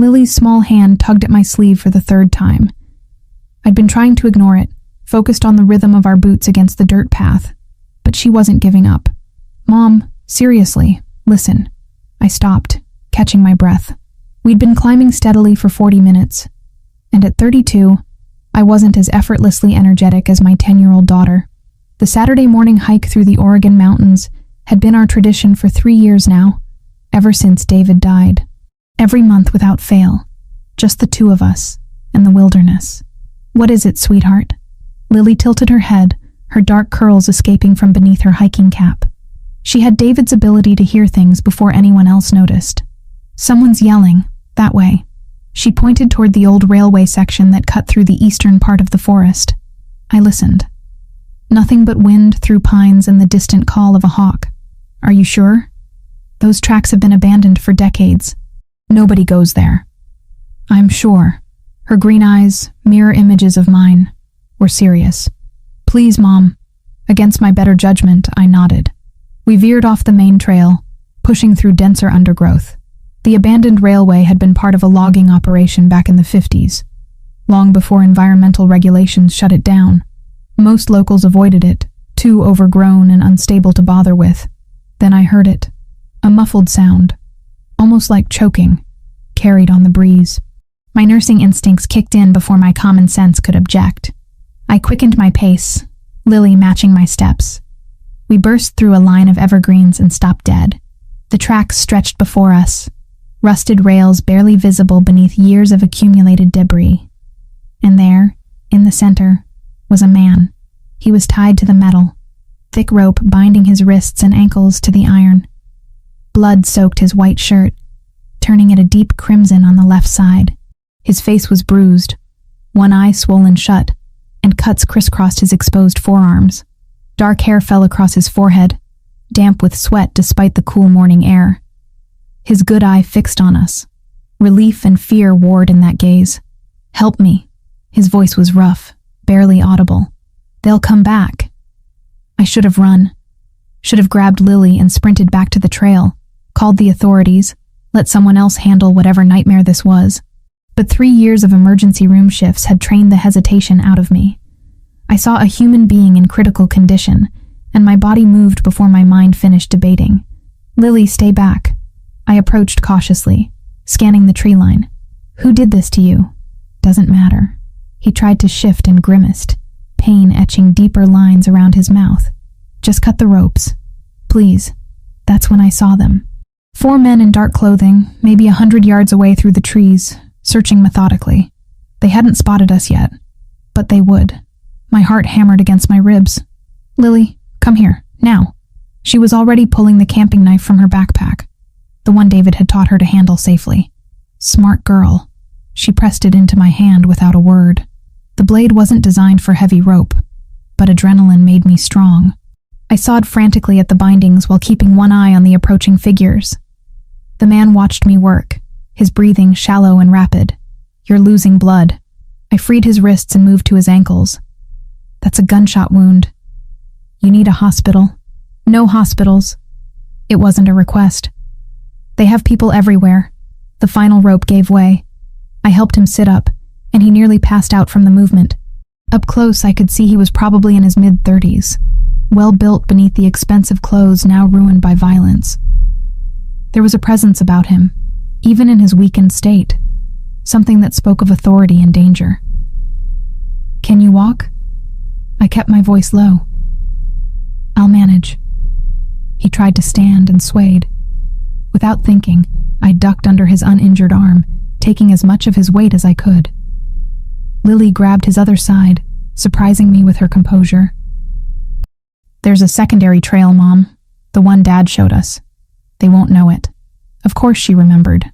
Lily's small hand tugged at my sleeve for the third time. I'd been trying to ignore it, focused on the rhythm of our boots against the dirt path, but she wasn't giving up. "Mom, seriously, listen." I stopped, catching my breath. We'd been climbing steadily for 40 minutes, and at 32, I wasn't as effortlessly energetic as my 10-year-old daughter. The Saturday morning hike through the Oregon mountains had been our tradition for 3 years now, ever since David died. Every month without fail, just the two of us and the wilderness. "What is it, sweetheart?" Lily tilted her head, her dark curls escaping from beneath her hiking cap. She had David's ability to hear things before anyone else noticed. "Someone's yelling, that way." She pointed toward the old railway section that cut through the eastern part of the forest. I listened. Nothing but wind through pines and the distant call of a hawk. "Are you sure? Those tracks have been abandoned for decades. Nobody goes there." "I'm sure." Her green eyes, mirror images of mine, were serious. "Please, Mom." Against my better judgment, I nodded. We veered off the main trail, pushing through denser undergrowth. The abandoned railway had been part of a logging operation back in the 50s, long before environmental regulations shut it down. Most locals avoided it, too overgrown and unstable to bother with. Then I heard it. A muffled sound, almost like choking, carried on the breeze. My nursing instincts kicked in before my common sense could object. I quickened my pace, Lily matching my steps. We burst through a line of evergreens and stopped dead. The tracks stretched before us, rusted rails barely visible beneath years of accumulated debris. And there, in the center, was a man. He was tied to the metal, thick rope binding his wrists and ankles to the iron. Blood soaked his white shirt, turning it a deep crimson on the left side. His face was bruised, one eye swollen shut, and cuts crisscrossed his exposed forearms. Dark hair fell across his forehead, damp with sweat despite the cool morning air. His good eye fixed on us. Relief and fear warred in that gaze. "Help me." His voice was rough, barely audible. "They'll come back." I should have run. Should have grabbed Lily and sprinted back to the trail, called the authorities, let someone else handle whatever nightmare this was. But 3 years of emergency room shifts had trained the hesitation out of me. I saw a human being in critical condition, and my body moved before my mind finished debating. "Lily, stay back." I approached cautiously, scanning the tree line. "Who did this to you?" "Doesn't matter." He tried to shift and grimaced, pain etching deeper lines around his mouth. "Just cut the ropes. Please." That's when I saw them. 4 men in dark clothing, maybe 100 yards away through the trees, searching methodically. They hadn't spotted us yet, but they would. My heart hammered against my ribs. "Lily, come here, now." She was already pulling the camping knife from her backpack, the one David had taught her to handle safely. Smart girl. She pressed it into my hand without a word. The blade wasn't designed for heavy rope, but adrenaline made me strong. I sawed frantically at the bindings while keeping one eye on the approaching figures. The man watched me work, his breathing shallow and rapid. "You're losing blood." I freed his wrists and moved to his ankles. "That's a gunshot wound. You need a hospital." "No hospitals." It wasn't a request. "They have people everywhere." The final rope gave way. I helped him sit up, and he nearly passed out from the movement. Up close, I could see he was probably in his mid-30s, well-built beneath the expensive clothes now ruined by violence. There was a presence about him, even in his weakened state, something that spoke of authority and danger. "Can you walk?" I kept my voice low. "I'll manage." He tried to stand and swayed. Without thinking, I ducked under his uninjured arm, taking as much of his weight as I could. Lily grabbed his other side, surprising me with her composure. "There's a secondary trail, Mom. The one Dad showed us. They won't know it." Of course she remembered.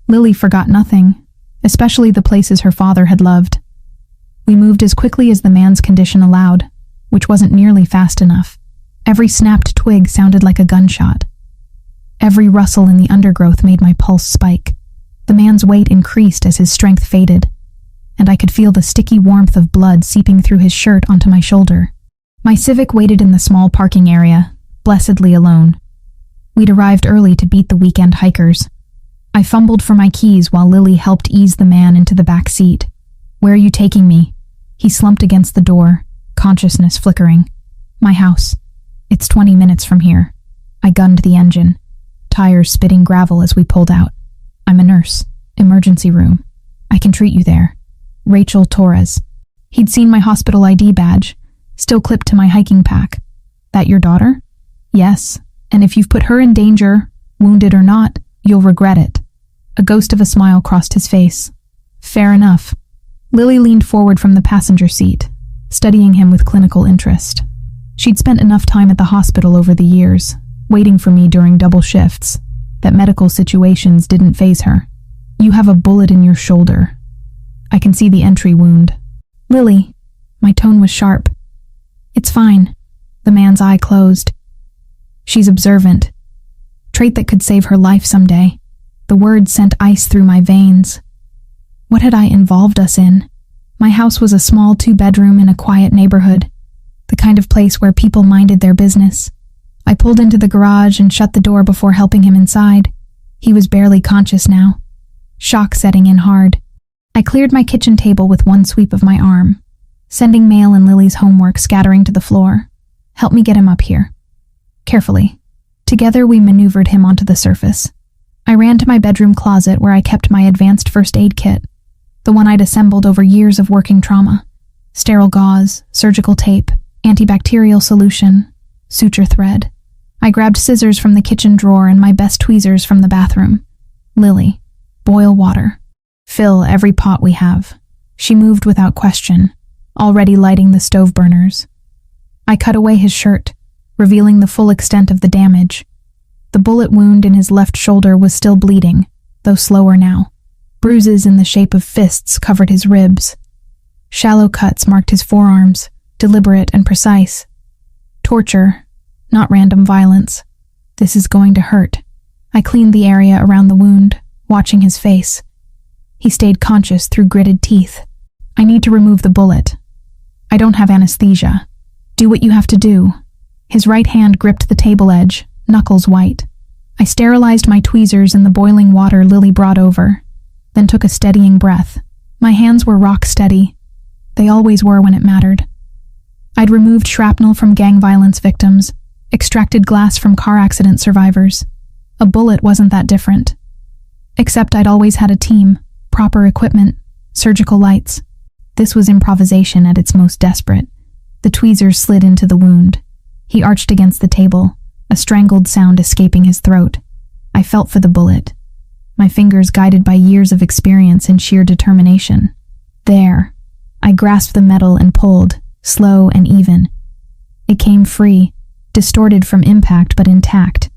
Lily forgot nothing, especially the places her father had loved. We moved as quickly as the man's condition allowed, which wasn't nearly fast enough. Every snapped twig sounded like a gunshot. Every rustle in the undergrowth made my pulse spike. The man's weight increased as his strength faded, and I could feel the sticky warmth of blood seeping through his shirt onto my shoulder. My Civic waited in the small parking area, blessedly alone. We'd arrived early to beat the weekend hikers. I fumbled for my keys while Lily helped ease the man into the back seat. "Where are you taking me?" He slumped against the door, consciousness flickering. "My house. It's 20 minutes from here." I gunned the engine, tires spitting gravel as we pulled out. "I'm a nurse. Emergency room. I can treat you there. Rachel Torres." He'd seen my hospital ID badge, still clipped to my hiking pack. "That your daughter?" "Yes, and if you've put her in danger, wounded or not, you'll regret it." A ghost of a smile crossed his face. "Fair enough." Lily leaned forward from the passenger seat, studying him with clinical interest. She'd spent enough time at the hospital over the years, waiting for me during double shifts, that medical situations didn't faze her. "You have a bullet in your shoulder. I can see the entry wound." "Lily," my tone was sharp. "It's fine." The man's eye closed. "She's observant. Trait that could save her life someday." The words sent ice through my veins. What had I involved us in? My house was a small 2-bedroom in a quiet neighborhood, the kind of place where people minded their business. I pulled into the garage and shut the door before helping him inside. He was barely conscious now, shock setting in hard. I cleared my kitchen table with one sweep of my arm, sending mail and Lily's homework scattering to the floor. "Help me get him up here." Carefully. Together we maneuvered him onto the surface. I ran to my bedroom closet where I kept my advanced first aid kit, the one I'd assembled over years of working trauma. Sterile gauze, surgical tape, antibacterial solution, suture thread. I grabbed scissors from the kitchen drawer and my best tweezers from the bathroom. "Lily, boil water. Fill every pot we have." She moved without question, already lighting the stove burners. I cut away his shirt, revealing the full extent of the damage. The bullet wound in his left shoulder was still bleeding, though slower now. Bruises in the shape of fists covered his ribs. Shallow cuts marked his forearms, deliberate and precise. Torture, not random violence. "This is going to hurt." I cleaned the area around the wound, watching his face. He stayed conscious through gritted teeth. "I need to remove the bullet. I don't have anesthesia. Do what you have to do." His right hand gripped the table edge, knuckles white. I sterilized my tweezers in the boiling water Lily brought over, then took a steadying breath. My hands were rock steady. They always were when it mattered. I'd removed shrapnel from gang violence victims, extracted glass from car accident survivors. A bullet wasn't that different. Except I'd always had a team, proper equipment, surgical lights. This was improvisation at its most desperate. The tweezers slid into the wound. He arched against the table, a strangled sound escaping his throat. I felt for the bullet, my fingers guided by years of experience and sheer determination. There. I grasped the metal and pulled, slow and even. It came free, distorted from impact but intact.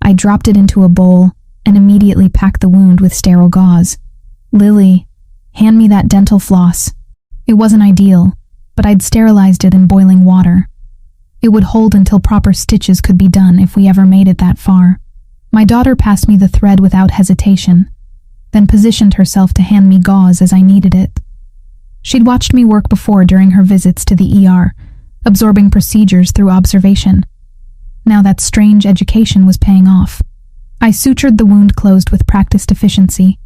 I dropped it into a bowl and immediately packed the wound with sterile gauze. "Lily, hand me that dental floss." It wasn't ideal, but I'd sterilized it in boiling water. It would hold until proper stitches could be done if we ever made it that far. My daughter passed me the thread without hesitation, then positioned herself to hand me gauze as I needed it. She'd watched me work before during her visits to the ER, absorbing procedures through observation. Now that strange education was paying off. I sutured the wound closed with practiced efficiency,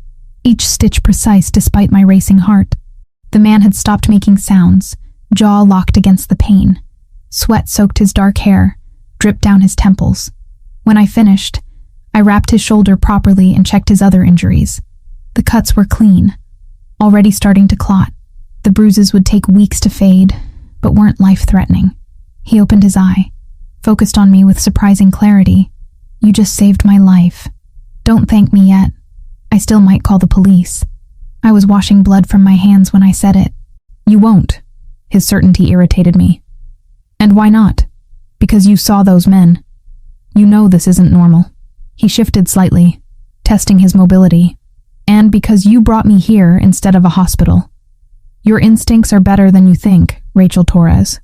each stitch precise despite my racing heart. The man had stopped making sounds, jaw locked against the pain. Sweat soaked his dark hair, dripped down his temples. When I finished, I wrapped his shoulder properly and checked his other injuries. The cuts were clean, already starting to clot. The bruises would take weeks to fade, but weren't life-threatening. He opened his eye, focused on me with surprising clarity. "You just saved my life. Don't thank me yet. I still might call the police." I was washing blood from my hands when I said it. "You won't." His certainty irritated me. "And why not?" "Because you saw those men. You know this isn't normal." He shifted slightly, testing his mobility. "And because you brought me here instead of a hospital. Your instincts are better than you think, Rachel Torres."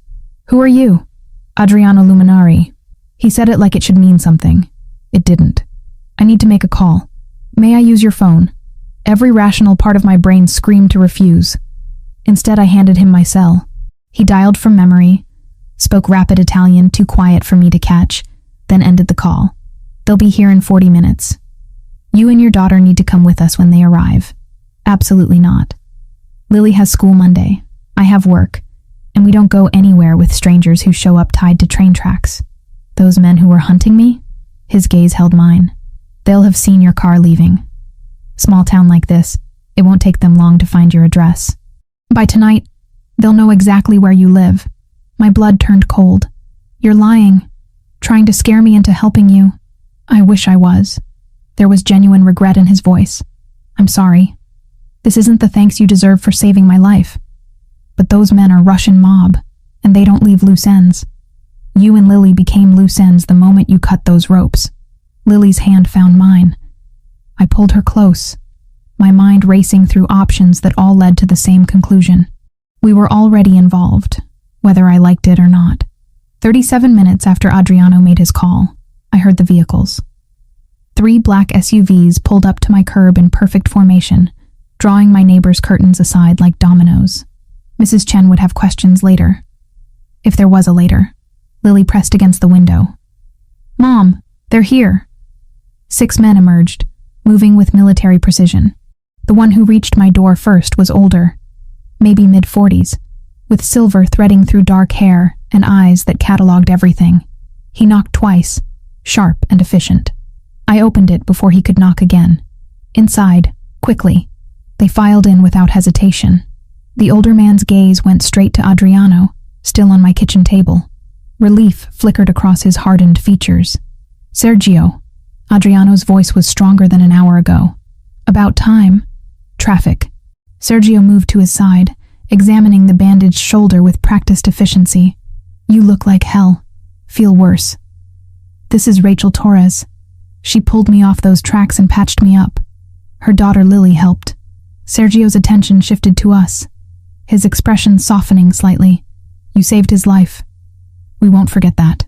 "Who are you?" "Adriano Luminari." He said it like it should mean something. It didn't. "I need to make a call. May I use your phone?" Every rational part of my brain screamed to refuse. Instead, I handed him my cell. He dialed from memory, spoke rapid Italian too quiet for me to catch, then ended the call. "They'll be here in 40 minutes. You and your daughter need to come with us when they arrive. Absolutely not. Lily has school Monday. I have work. And we don't go anywhere with strangers who show up tied to train tracks. Those men who were hunting me? His gaze held mine. They'll have seen your car leaving. Small town like this, it won't take them long to find your address. By tonight, they'll know exactly where you live. My blood turned cold. You're lying, trying to scare me into helping you. I wish I was. There was genuine regret in his voice. I'm sorry. This isn't the thanks you deserve for saving my life. But those men are Russian mob, and they don't leave loose ends. You and Lily became loose ends the moment you cut those ropes. Lily's hand found mine. I pulled her close, my mind racing through options that all led to the same conclusion. We were already involved, whether I liked it or not. 37 minutes after Adriano made his call, I heard the vehicles. 3 black SUVs pulled up to my curb in perfect formation, drawing my neighbor's curtains aside like dominoes. Mrs. Chen would have questions later. If there was a later. Lily pressed against the window. Mom, they're here. 6 men emerged, moving with military precision. The one who reached my door first was older, maybe mid-40s, with silver threading through dark hair and eyes that cataloged everything. He knocked twice, sharp and efficient. I opened it before he could knock again. Inside, quickly, they filed in without hesitation. The older man's gaze went straight to Adriano, still on my kitchen table. Relief flickered across his hardened features. Sergio. Adriano's voice was stronger than an hour ago. About time. Traffic. Sergio moved to his side, examining the bandaged shoulder with practiced efficiency. You look like hell. Feel worse. This is Rachel Torres. She pulled me off those tracks and patched me up. Her daughter Lily helped. Sergio's attention shifted to us, his expression softening slightly. You saved his life. We won't forget that.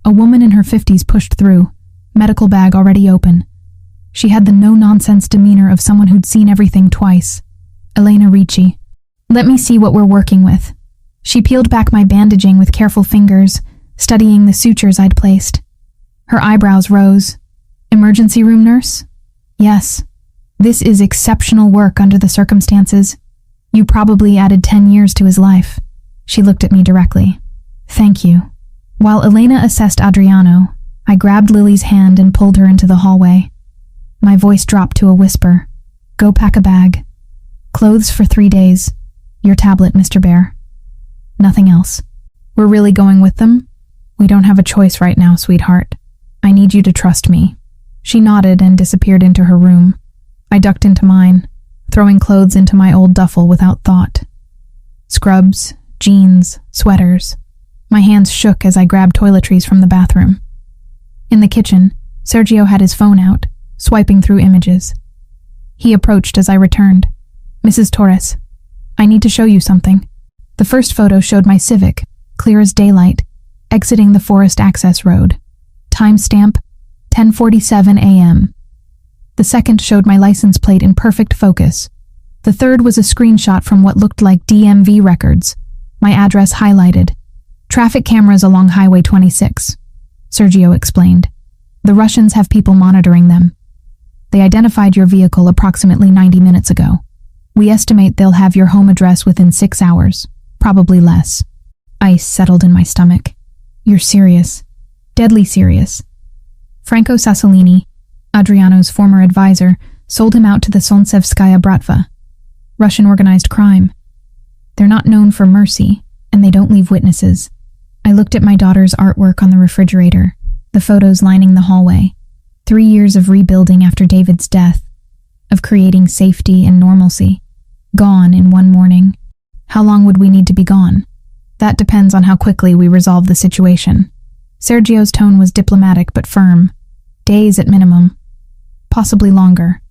A woman in her 50s pushed through, medical bag already open. She had the no-nonsense demeanor of someone who'd seen everything twice. Elena Ricci. Let me see what we're working with. She peeled back my bandaging with careful fingers, studying the sutures I'd placed. Her eyebrows rose. Emergency room nurse? Yes. This is exceptional work under the circumstances. You probably added 10 years to his life. She looked at me directly. Thank you. While Elena assessed Adriano, I grabbed Lily's hand and pulled her into the hallway. My voice dropped to a whisper. Go pack a bag. Clothes for 3 days. Your tablet, Mr. Bear. Nothing else. We're really going with them? We don't have a choice right now, sweetheart. I need you to trust me. She nodded and disappeared into her room. I ducked into mine, throwing clothes into my old duffel without thought. Scrubs, jeans, sweaters. My hands shook as I grabbed toiletries from the bathroom. In the kitchen, Sergio had his phone out, swiping through images. He approached as I returned. Mrs. Torres, I need to show you something. The first photo showed my Civic, clear as daylight, exiting the forest access road. Timestamp, 10:47 a.m. The second showed my license plate in perfect focus. The third was a screenshot from what looked like DMV records, my address highlighted. Traffic cameras along Highway 26, Sergio explained. The Russians have people monitoring them. They identified your vehicle approximately 90 minutes ago. We estimate they'll have your home address within 6 hours, probably less. Ice settled in my stomach. You're serious. Deadly serious. Franco Sassolini, Adriano's former advisor, sold him out to the Solntsevskaya Bratva, Russian organized crime. They're not known for mercy, and they don't leave witnesses. I looked at my daughter's artwork on the refrigerator, the photos lining the hallway. 3 years of rebuilding after David's death, of creating safety and normalcy. Gone in one morning. How long would we need to be gone? That depends on how quickly we resolve the situation. Sergio's tone was diplomatic but firm. Days at minimum. Possibly longer.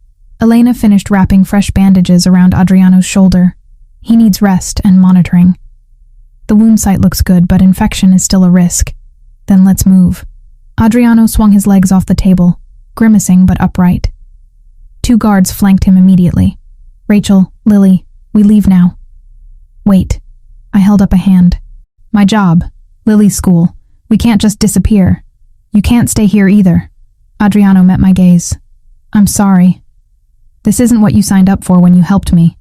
Elena finished wrapping fresh bandages around Adriano's shoulder. He needs rest and monitoring. The wound site looks good, but infection is still a risk. Then let's move. Adriano swung his legs off the table, grimacing but upright. 2 guards flanked him immediately. Rachel, Lily, we leave now. Wait. I held up a hand. My job. Lily's school. We can't just disappear. You can't stay here either. Adriano met my gaze. I'm sorry. This isn't what you signed up for when you helped me.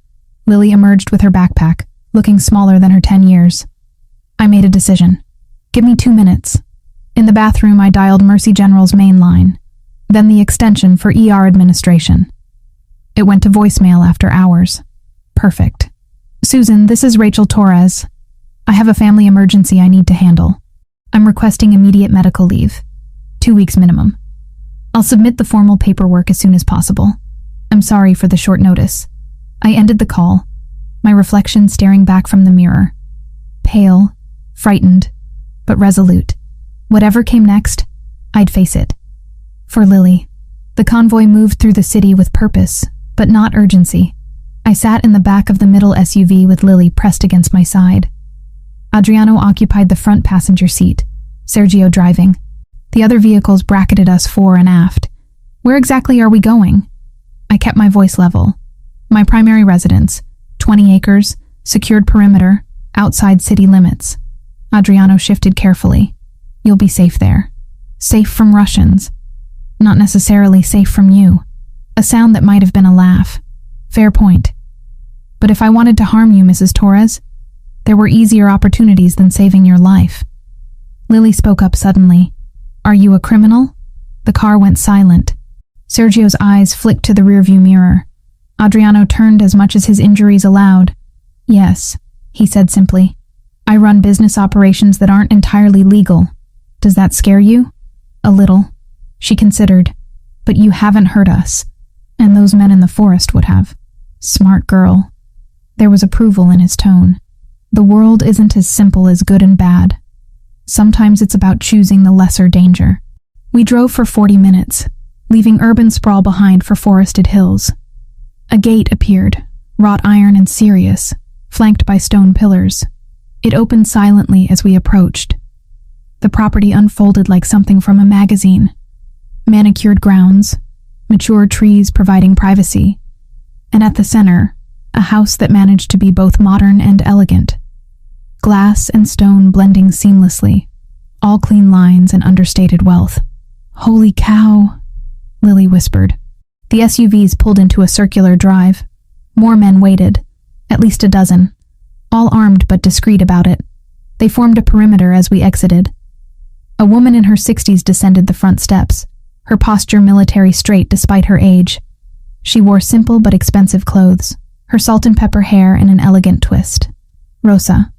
Lily emerged with her backpack, looking smaller than her 10 years. I made a decision. Give me 2 minutes. In the bathroom, I dialed Mercy General's main line, then the extension for ER administration. It went to voicemail after hours. Perfect. Susan, this is Rachel Torres. I have a family emergency I need to handle. I'm requesting immediate medical leave. 2 weeks minimum. I'll submit the formal paperwork as soon as possible. I'm sorry for the short notice. I ended the call, my reflection staring back from the mirror. Pale, frightened, but resolute. Whatever came next, I'd face it. For Lily, the convoy moved through the city with purpose, but not urgency. I sat in the back of the middle SUV with Lily pressed against my side. Adriano occupied the front passenger seat, Sergio driving. The other vehicles bracketed us fore and aft. Where exactly are we going? I kept my voice level. My primary residence, 20 acres, secured perimeter, outside city limits. Adriano shifted carefully. You'll be safe there. Safe from Russians. Not necessarily safe from you. A sound that might have been a laugh. Fair point. But if I wanted to harm you, Mrs. Torres, there were easier opportunities than saving your life. Lily spoke up suddenly. Are you a criminal? The car went silent. Sergio's eyes flicked to the rearview mirror. Adriano turned as much as his injuries allowed. Yes, he said simply. I run business operations that aren't entirely legal. Does that scare you? A little. She considered. But you haven't hurt us. And those men in the forest would have. Smart girl. There was approval in his tone. The world isn't as simple as good and bad. Sometimes it's about choosing the lesser danger. We drove for 40 minutes, leaving urban sprawl behind for forested hills. A gate appeared, wrought iron and serious, flanked by stone pillars. It opened silently as we approached. The property unfolded like something from a magazine. Manicured grounds, mature trees providing privacy, and at the center, a house that managed to be both modern and elegant. Glass and stone blending seamlessly, all clean lines and understated wealth. Holy cow, Lily whispered. The SUVs pulled into a circular drive. More men waited, at least a dozen, all armed but discreet about it. They formed a perimeter as we exited. A woman in her 60s descended the front steps, her posture military straight despite her age. She wore simple but expensive clothes, her salt and pepper hair in an elegant twist. Rosa.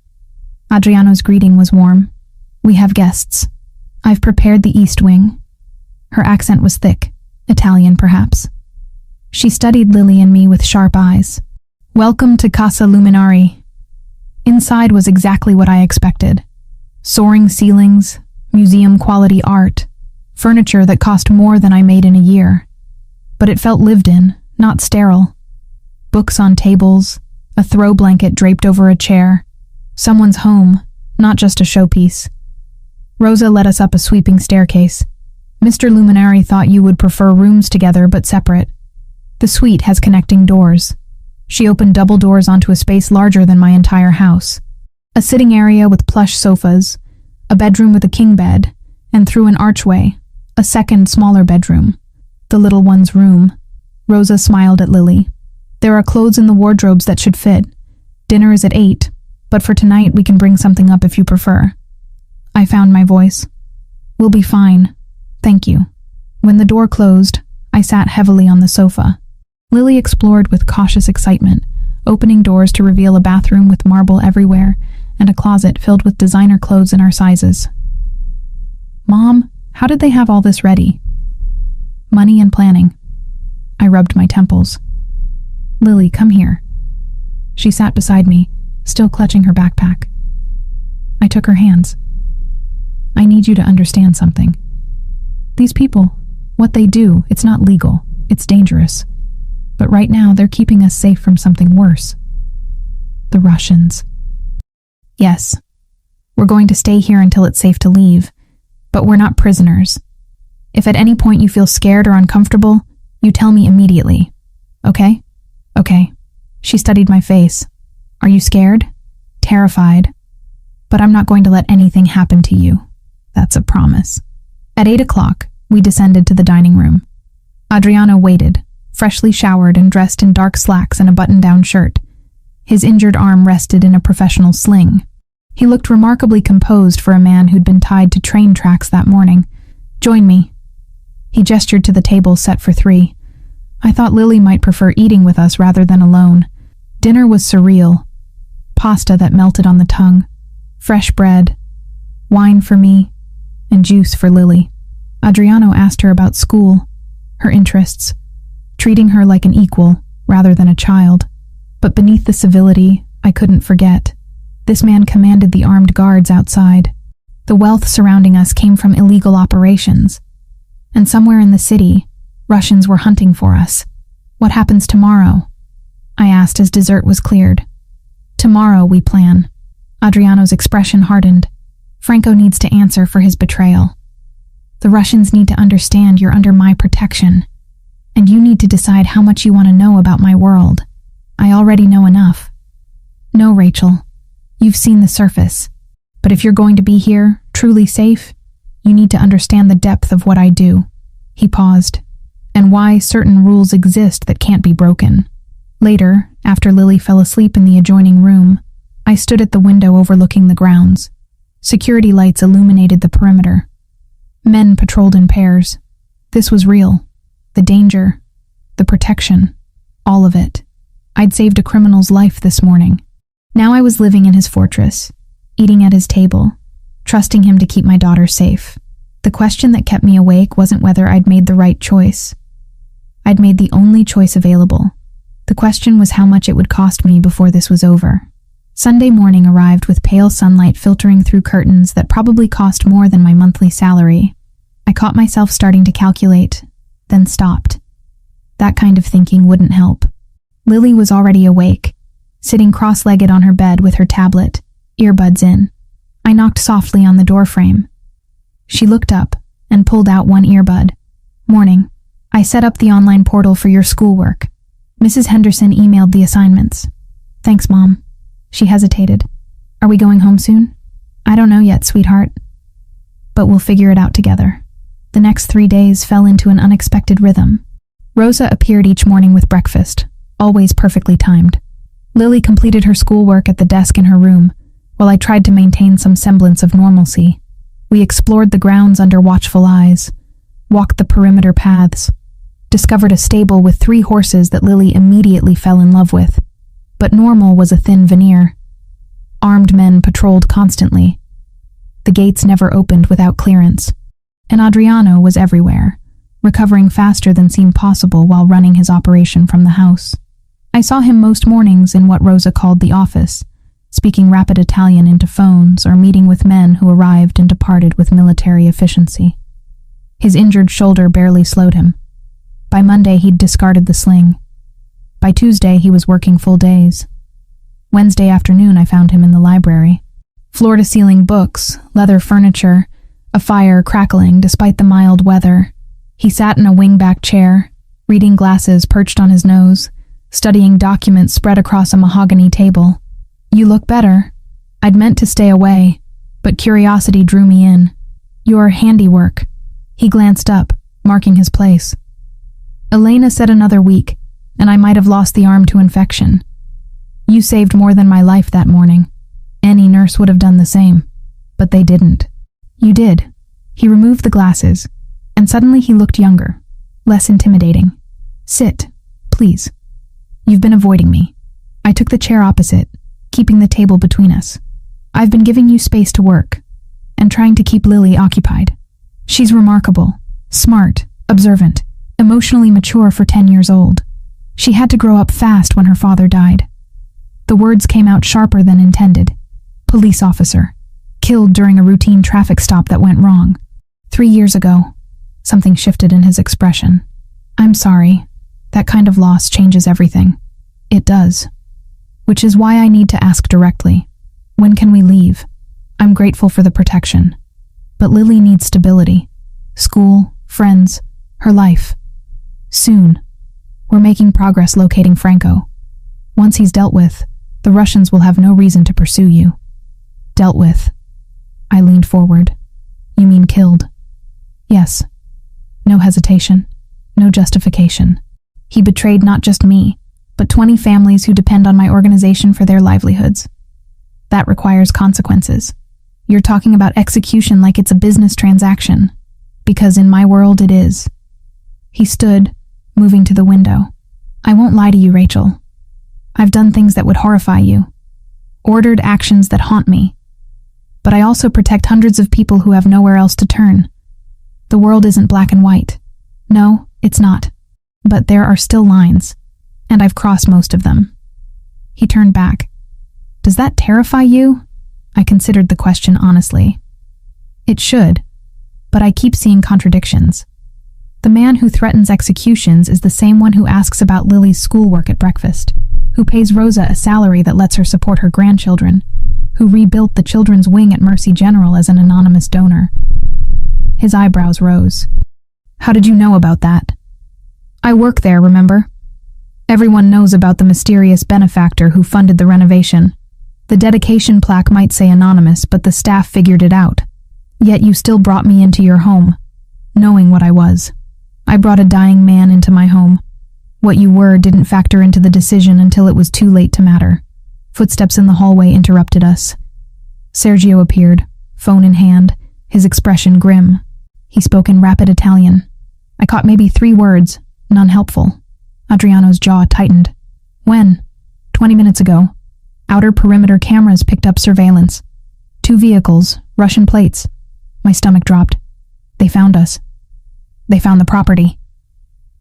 Adriano's greeting was warm. We have guests. I've prepared the East Wing. Her accent was thick, Italian perhaps. She studied Lily and me with sharp eyes. Welcome to Casa Luminari. Inside was exactly what I expected. Soaring ceilings, museum-quality art, furniture that cost more than I made in a year. But it felt lived in, not sterile. Books on tables, a throw blanket draped over a chair. Someone's home, not just a showpiece. Rosa led us up a sweeping staircase. Mr. Luminari thought you would prefer rooms together but separate. The suite has connecting doors. She opened double doors onto a space larger than my entire house. A sitting area with plush sofas, a bedroom with a king bed, and through an archway, a second, smaller bedroom. The little one's room. Rosa smiled at Lily. There are clothes in the wardrobes that should fit. Dinner is at 8, but for tonight we can bring something up if you prefer. I found my voice. We'll be fine. Thank you. When the door closed, I sat heavily on the sofa. Lily explored with cautious excitement, opening doors to reveal a bathroom with marble everywhere and a closet filled with designer clothes in our sizes. Mom, how did they have all this ready? Money and planning. I rubbed my temples. Lily, come here. She sat beside me, still clutching her backpack. I took her hands. I need you to understand something. These people, what they do, it's not legal, it's dangerous. But right now, they're keeping us safe from something worse. The Russians. Yes, we're going to stay here until it's safe to leave, but we're not prisoners. If at any point you feel scared or uncomfortable, you tell me immediately. Okay? Okay. She studied my face. Are you scared? Terrified? But I'm not going to let anything happen to you. That's a promise. At 8 o'clock, we descended to the dining room. Adriano waited, freshly showered and dressed in dark slacks and a button-down shirt. His injured arm rested in a professional sling. He looked remarkably composed for a man who'd been tied to train tracks that morning. "Join me." He gestured to the table set for 3. I thought Lily might prefer eating with us rather than alone. Dinner was surreal. Pasta that melted on the tongue, fresh bread, wine for me, and juice for Lily. Adriano asked her about school, her interests, treating her like an equal rather than a child. But beneath the civility, I couldn't forget. This man commanded the armed guards outside. The wealth surrounding us came from illegal operations. And somewhere in the city, Russians were hunting for us. "What happens tomorrow?" I asked as dessert was cleared. "Tomorrow we plan." Adriano's expression hardened. "Franco needs to answer for his betrayal. The Russians need to understand you're under my protection. And you need to decide how much you want to know about my world. I already know enough." "No, Rachel. You've seen the surface. But if you're going to be here, truly safe, you need to understand the depth of what I do." He paused. "And why certain rules exist that can't be broken." Later, after Lily fell asleep in the adjoining room, I stood at the window overlooking the grounds. Security lights illuminated the perimeter. Men patrolled in pairs. This was real. The danger, the protection, all of it. I'd saved a criminal's life this morning. Now I was living in his fortress, eating at his table, trusting him to keep my daughter safe. The question that kept me awake wasn't whether I'd made the right choice. I'd made the only choice available. The question was how much it would cost me before this was over. Sunday morning arrived with pale sunlight filtering through curtains that probably cost more than my monthly salary. I caught myself starting to calculate, then stopped. That kind of thinking wouldn't help. Lily was already awake, sitting cross-legged on her bed with her tablet, earbuds in. I knocked softly on the doorframe. She looked up and pulled out one earbud. "Morning. I set up the online portal for your schoolwork. Mrs. Henderson emailed the assignments." "Thanks, Mom." She hesitated. "Are we going home soon?" "I don't know yet, sweetheart. But we'll figure it out together." The next 3 days fell into an unexpected rhythm. Rosa appeared each morning with breakfast, always perfectly timed. Lily completed her schoolwork at the desk in her room, while I tried to maintain some semblance of normalcy. We explored the grounds under watchful eyes, walked the perimeter paths, discovered a stable with 3 horses that Lily immediately fell in love with. But normal was a thin veneer. Armed men patrolled constantly. The gates never opened without clearance. And Adriano was everywhere, recovering faster than seemed possible while running his operation from the house. I saw him most mornings in what Rosa called the office, speaking rapid Italian into phones or meeting with men who arrived and departed with military efficiency. His injured shoulder barely slowed him. By Monday, he'd discarded the sling. By Tuesday, he was working full days. Wednesday afternoon, I found him in the library. Floor-to-ceiling books, leather furniture, a fire crackling despite the mild weather. He sat in a wing-back chair, reading glasses perched on his nose, studying documents spread across a mahogany table. "You look better." I'd meant to stay away, but curiosity drew me in. "Your handiwork." He glanced up, marking his place. "Elena said another week, and I might have lost the arm to infection. You saved more than my life that morning. Any nurse would have done the same, but they didn't. You did." He removed the glasses, and suddenly he looked younger, less intimidating. "Sit, please. You've been avoiding me." I took the chair opposite, keeping the table between us. "I've been giving you space to work, and trying to keep Lily occupied. She's remarkable, smart, observant, emotionally mature for 10 years old. She had to grow up fast when her father died." The words came out sharper than intended. "Police officer. Killed during a routine traffic stop that went wrong. 3 years ago." Something shifted in his expression. "I'm sorry. That kind of loss changes everything." "It does. Which is why I need to ask directly. When can we leave? I'm grateful for the protection. But Lily needs stability. School, friends, her life. Soon. We're making progress locating Franco. Once he's dealt with, the Russians will have no reason to pursue you." "Dealt with." I leaned forward. "You mean killed?" "Yes." No hesitation. No justification. He betrayed not just me, but 20 families who depend on my organization for their livelihoods. That requires consequences. You're talking about execution like it's a business transaction, because in my world it is. He stood, moving to the window. I won't lie to you, Rachel. I've done things that would horrify you, ordered actions that haunt me, but I also protect hundreds of people who have nowhere else to turn. The world isn't black and white. No, it's not. But there are still lines, and I've crossed most of them. He turned back. Does that terrify you? I considered the question honestly. It should, but I keep seeing contradictions. The man who threatens executions is the same one who asks about Lily's schoolwork at breakfast, who pays Rosa a salary that lets her support her grandchildren, who rebuilt the children's wing at Mercy General as an anonymous donor. His eyebrows rose. How did you know about that? I work there, remember? Everyone knows about the mysterious benefactor who funded the renovation. The dedication plaque might say anonymous, but the staff figured it out. Yet you still brought me into your home, knowing what I was. I brought a dying man into my home. What you were didn't factor into the decision until it was too late to matter. Footsteps in the hallway interrupted us. Sergio appeared, phone in hand, his expression grim. He spoke in rapid Italian. I caught maybe 3 words, none helpful. Adriano's jaw tightened. When? 20 minutes ago. Outer perimeter cameras picked up surveillance. 2 vehicles, Russian plates. My stomach dropped. They found us. They found the property.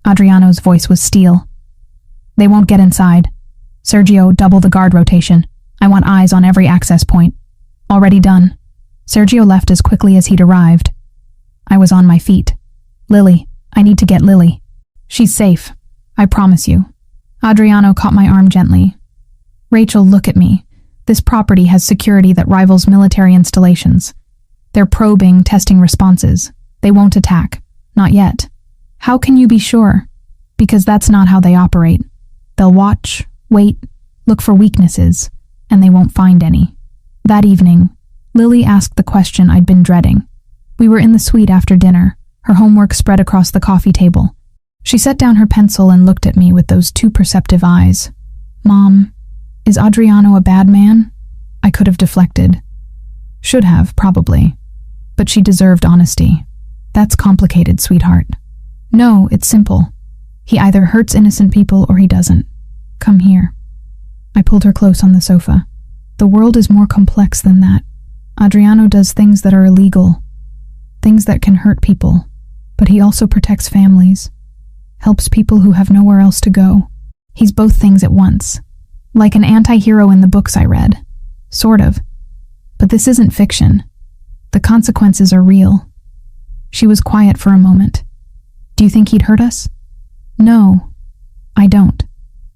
Adriano's voice was steel. They won't get inside. Sergio, double the guard rotation. I want eyes on every access point. Already done. Sergio left as quickly as he'd arrived. I was on my feet. Lily, I need to get Lily. She's safe. I promise you. Adriano caught my arm gently. Rachel, look at me. This property has security that rivals military installations. They're probing, testing responses. They won't attack. Not yet. How can you be sure? Because that's not how they operate. They'll watch, wait, look for weaknesses, and they won't find any. That evening, Lily asked the question I'd been dreading. We were in the suite after dinner, her homework spread across the coffee table. She set down her pencil and looked at me with those 2 perceptive eyes. Mom, is Adriano a bad man? I could have deflected. Should have, probably. But she deserved honesty. That's complicated, sweetheart. No, it's simple. He either hurts innocent people or he doesn't. Come here. I pulled her close on the sofa. The world is more complex than that. Adriano does things that are illegal, things that can hurt people, but he also protects families, helps people who have nowhere else to go. He's both things at once, like an anti-hero in the books I read. Sort of. But this isn't fiction. The consequences are real. She was quiet for a moment. Do you think he'd hurt us? No, I don't.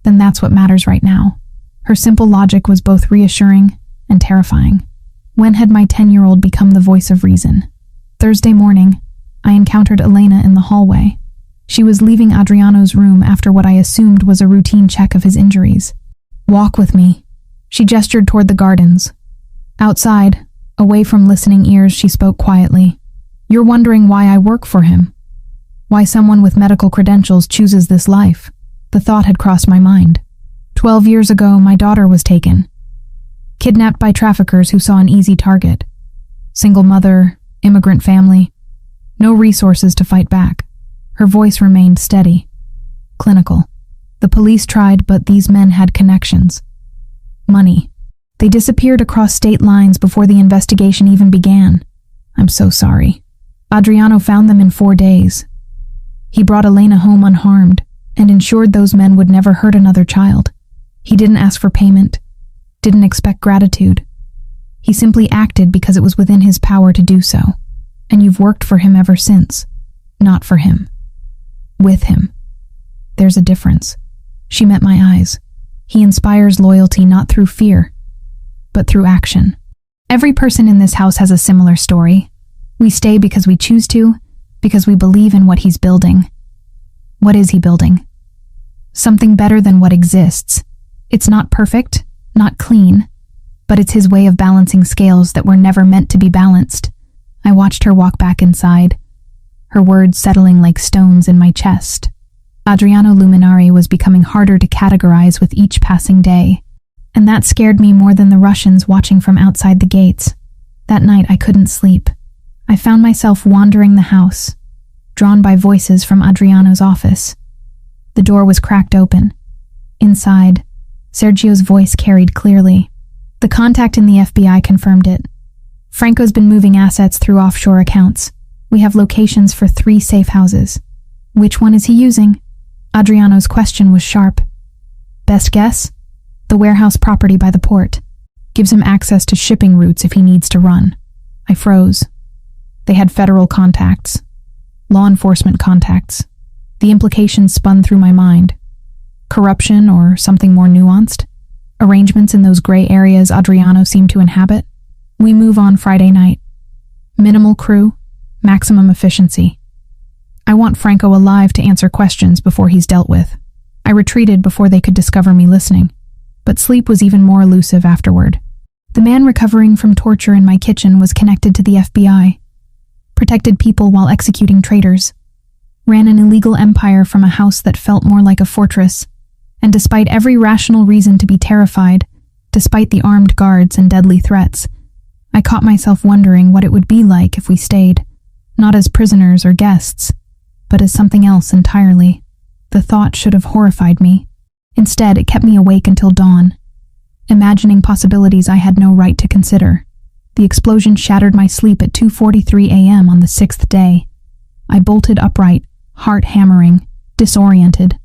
Then that's what matters right now. Her simple logic was both reassuring and terrifying. When had my 10-year-old become the voice of reason? Thursday morning, I encountered Elena in the hallway. She was leaving Adriano's room after what I assumed was a routine check of his injuries. Walk with me. She gestured toward the gardens. Outside, away from listening ears, she spoke quietly. You're wondering why I work for him. Why someone with medical credentials chooses this life. The thought had crossed my mind. 12 years ago, my daughter was taken. Kidnapped by traffickers who saw an easy target. Single mother, immigrant family. No resources to fight back. Her voice remained steady. Clinical. The police tried, but these men had connections. Money. They disappeared across state lines before the investigation even began. I'm so sorry. Adriano found them in 4 days. He brought Elena home unharmed and ensured those men would never hurt another child. He didn't ask for payment, didn't expect gratitude. He simply acted because it was within his power to do so. And you've worked for him ever since. Not for him. With him. There's a difference. She met my eyes. He inspires loyalty not through fear, but through action. Every person in this house has a similar story. We stay because we choose to, because we believe in what he's building. What is he building? Something better than what exists. It's not perfect, not clean, but it's his way of balancing scales that were never meant to be balanced. I watched her walk back inside, her words settling like stones in my chest. Adriano Luminari was becoming harder to categorize with each passing day, and that scared me more than the Russians watching from outside the gates. That night I couldn't sleep. I found myself wandering the house, drawn by voices from Adriano's office. The door was cracked open. Inside, Sergio's voice carried clearly. The contact in the FBI confirmed it. Franco's been moving assets through offshore accounts. We have locations for 3 safe houses. Which one is he using? Adriano's question was sharp. Best guess? The warehouse property by the port. Gives him access to shipping routes if he needs to run. I froze. They had federal contacts. Law enforcement contacts. The implications spun through my mind. Corruption or something more nuanced? Arrangements in those gray areas Adriano seemed to inhabit? We move on Friday night. Minimal crew, maximum efficiency. I want Franco alive to answer questions before he's dealt with. I retreated before they could discover me listening, but sleep was even more elusive afterward. The man recovering from torture in my kitchen was connected to the FBI, protected people while executing traitors, ran an illegal empire from a house that felt more like a fortress, and despite every rational reason to be terrified, despite the armed guards and deadly threats, I caught myself wondering what it would be like if we stayed, not as prisoners or guests, but as something else entirely. The thought should have horrified me. Instead, it kept me awake until dawn, imagining possibilities I had no right to consider. The explosion shattered my sleep at 2:43 a.m. on the 6th day. I bolted upright, heart hammering, disoriented.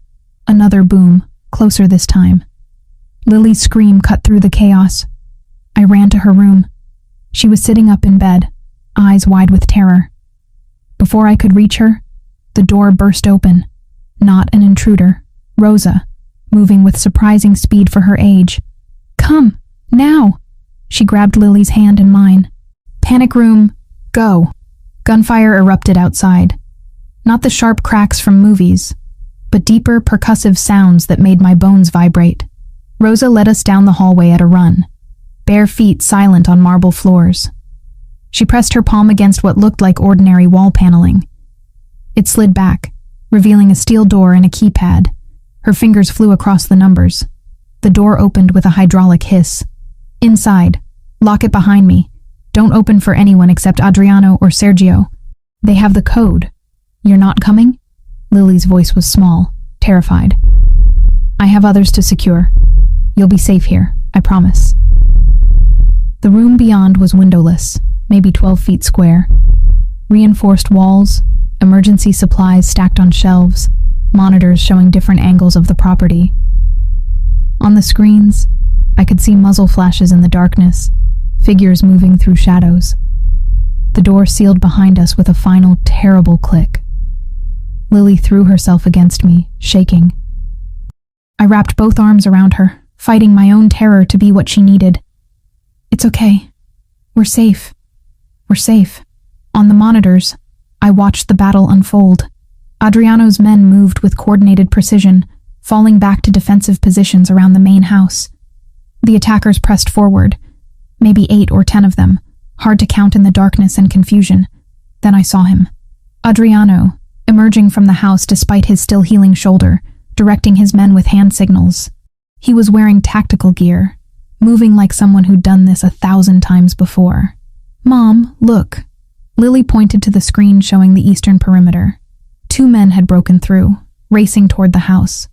Another boom, closer this time. Lily's scream cut through the chaos. I ran to her room. She was sitting up in bed, eyes wide with terror. Before I could reach her, the door burst open. Not an intruder. Rosa, moving with surprising speed for her age. Come, now! She grabbed Lily's hand in mine. Panic room, go. Gunfire erupted outside. Not the sharp cracks from movies, but deeper percussive sounds that made my bones vibrate. Rosa led us down the hallway at a run, bare feet silent on marble floors. She pressed her palm against what looked like ordinary wall paneling. It slid back, revealing a steel door and a keypad. Her fingers flew across the numbers. The door opened with a hydraulic hiss. Inside. Lock it behind me. Don't open for anyone except Adriano or Sergio. They have the code. You're not coming? Lily's voice was small, terrified. I have others to secure. You'll be safe here, I promise. The room beyond was windowless, maybe 12 feet square. Reinforced walls, emergency supplies stacked on shelves, monitors showing different angles of the property. On the screens, I could see muzzle flashes in the darkness, figures moving through shadows. The door sealed behind us with a final terrible click. Lily threw herself against me, shaking. I wrapped both arms around her, fighting my own terror to be what she needed. It's okay. We're safe. We're safe. On the monitors, I watched the battle unfold. Adriano's men moved with coordinated precision, falling back to defensive positions around the main house. The attackers pressed forward, maybe 8 or 10 of them, hard to count in the darkness and confusion. Then I saw him. Adriano, emerging from the house despite his still healing shoulder, directing his men with hand signals. He was wearing tactical gear, moving like someone who'd done this 1,000 times before. Mom, look. Lily pointed to the screen showing the eastern perimeter. 2 men had broken through, racing toward the house.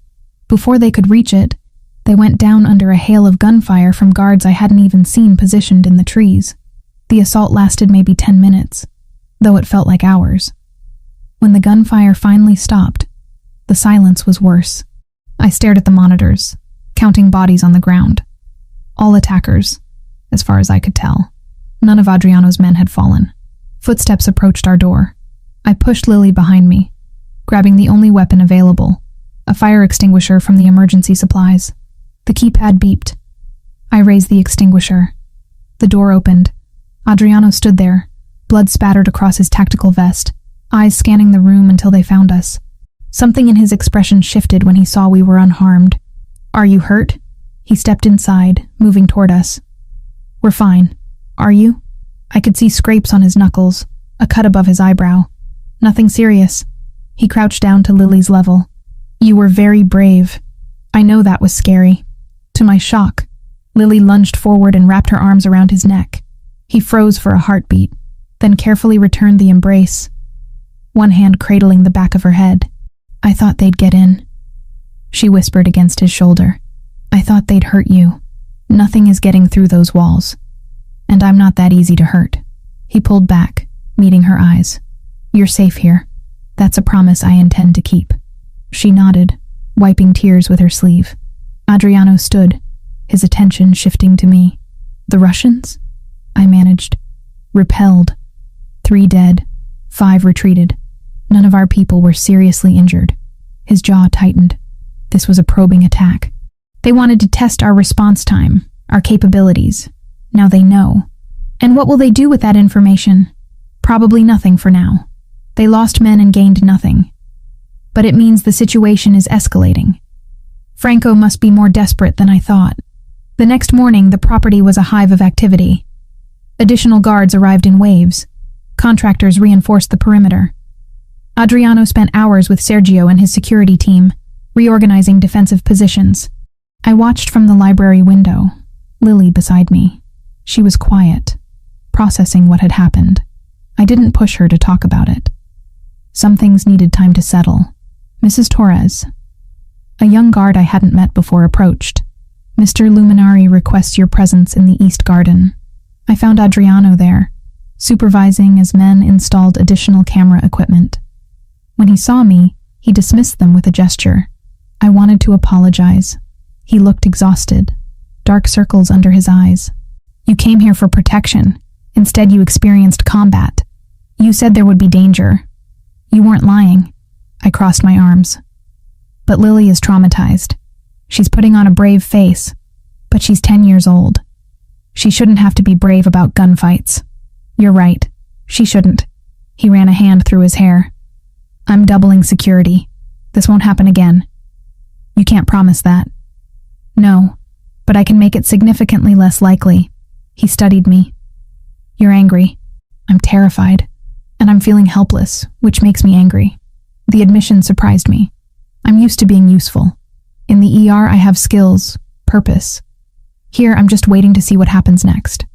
Before they could reach it, they went down under a hail of gunfire from guards I hadn't even seen positioned in the trees. The assault lasted maybe 10 minutes, though it felt like hours. When the gunfire finally stopped, the silence was worse. I stared at the monitors, counting bodies on the ground. All attackers, as far as I could tell. None of Adriano's men had fallen. Footsteps approached our door. I pushed Lily behind me, grabbing the only weapon available, a fire extinguisher from the emergency supplies. The keypad beeped. I raised the extinguisher. The door opened. Adriano stood there, blood spattered across his tactical vest, eyes scanning the room until they found us. Something in his expression shifted when he saw we were unharmed. Are you hurt? He stepped inside, moving toward us. We're fine. Are you? I could see scrapes on his knuckles, a cut above his eyebrow. Nothing serious. He crouched down to Lily's level. You were very brave. I know that was scary. To my shock, Lily lunged forward and wrapped her arms around his neck. He froze for a heartbeat, then carefully returned the embrace, one hand cradling the back of her head. I thought they'd get in, she whispered against his shoulder. I thought they'd hurt you. Nothing is getting through those walls. And I'm not that easy to hurt. He pulled back, meeting her eyes. You're safe here. That's a promise I intend to keep. She nodded, wiping tears with her sleeve. Adriano stood, his attention shifting to me. The Russians? I managed. Repelled. 3 dead. 5 retreated. None of our people were seriously injured. His jaw tightened. This was a probing attack. They wanted to test our response time, our capabilities. Now they know. And what will they do with that information? Probably nothing for now. They lost men and gained nothing. But it means the situation is escalating. Franco must be more desperate than I thought. The next morning, the property was a hive of activity. Additional guards arrived in waves. Contractors reinforced the perimeter. Adriano spent hours with Sergio and his security team, reorganizing defensive positions. I watched from the library window, Lily beside me. She was quiet, processing what had happened. I didn't push her to talk about it. Some things needed time to settle. Mrs. Torres, a young guard I hadn't met before, approached. Mr. Luminari requests your presence in the East Garden. I found Adriano there, supervising as men installed additional camera equipment. When he saw me, he dismissed them with a gesture. I wanted to apologize. He looked exhausted, dark circles under his eyes. You came here for protection. Instead, you experienced combat. You said there would be danger. You weren't lying. I crossed my arms. But Lily is traumatized. She's putting on a brave face, but she's 10 years old. She shouldn't have to be brave about gunfights. You're right. She shouldn't. He ran a hand through his hair. I'm doubling security. This won't happen again. You can't promise that. No, but I can make it significantly less likely. He studied me. You're angry. I'm terrified. And I'm feeling helpless, which makes me angry. The admission surprised me. I'm used to being useful. In the ER, I have skills, purpose. Here, I'm just waiting to see what happens next.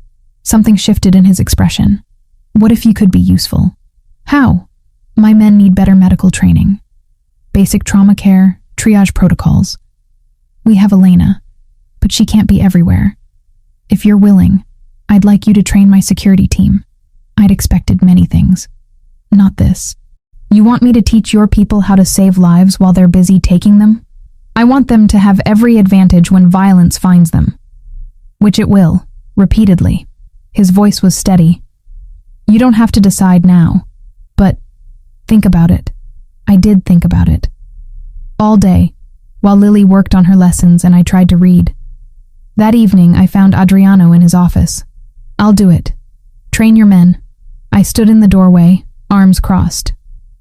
Something shifted in his expression. What if you could be useful? How? My men need better medical training. Basic trauma care, triage protocols. We have Elena, but she can't be everywhere. If you're willing, I'd like you to train my security team. I'd expected many things. Not this. You want me to teach your people how to save lives while they're busy taking them? I want them to have every advantage when violence finds them. Which it will, repeatedly. His voice was steady. You don't have to decide now, but think about it. I did think about it. All day, while Lily worked on her lessons and I tried to read. That evening, I found Adriano in his office. I'll do it. Train your men. I stood in the doorway, arms crossed.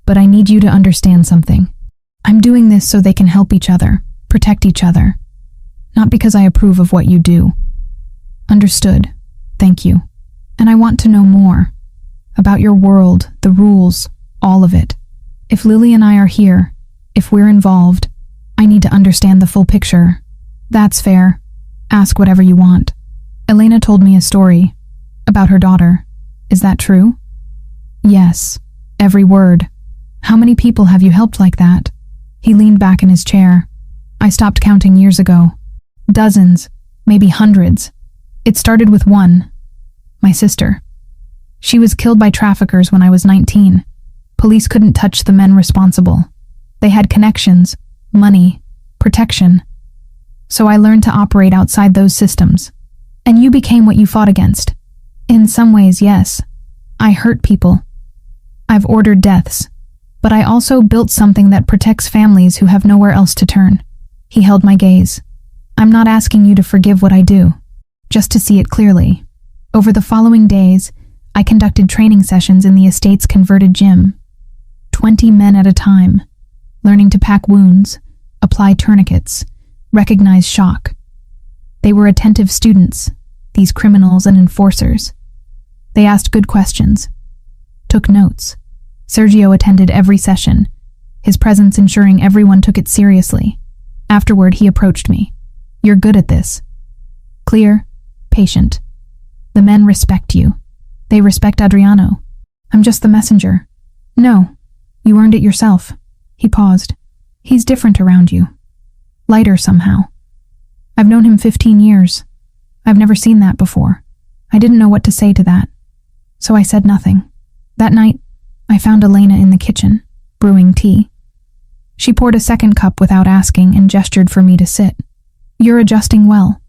But I need you to understand something. I'm doing this so they can help each other, protect each other. Not because I approve of what you do. Understood. Thank you. And I want to know more. About your world, the rules, all of it. If Lily and I are here, if we're involved, I need to understand the full picture. That's fair. Ask whatever you want. Elena told me a story about her daughter. Is that true? Yes. Every word. How many people have you helped like that? He leaned back in his chair. I stopped counting years ago. Dozens, maybe hundreds. It started with one. My sister. She was killed by traffickers when I was 19. Police couldn't touch the men responsible. They had connections, money, protection. So I learned to operate outside those systems. And you became what you fought against. In some ways, yes. I hurt people. I've ordered deaths. But I also built something that protects families who have nowhere else to turn. He held my gaze. I'm not asking you to forgive what I do, just to see it clearly. Over the following days, I conducted training sessions in the estate's converted gym. 20 men at a time, learning to pack wounds, apply tourniquets, recognize shock. They were attentive students, these criminals and enforcers. They asked good questions, took notes. Sergio attended every session, his presence ensuring everyone took it seriously. Afterward, he approached me. "You're good at this. Clear, patient. The men respect you. They respect Adriano. I'm just the messenger." "No, you earned it yourself." He paused. "He's different around you. Lighter somehow. I've known him 15 years. I've never seen that before. I didn't know what to say to that, so I said nothing. That night, I found Elena in the kitchen, brewing tea. She poured a second cup without asking and gestured for me to sit. "You're adjusting well.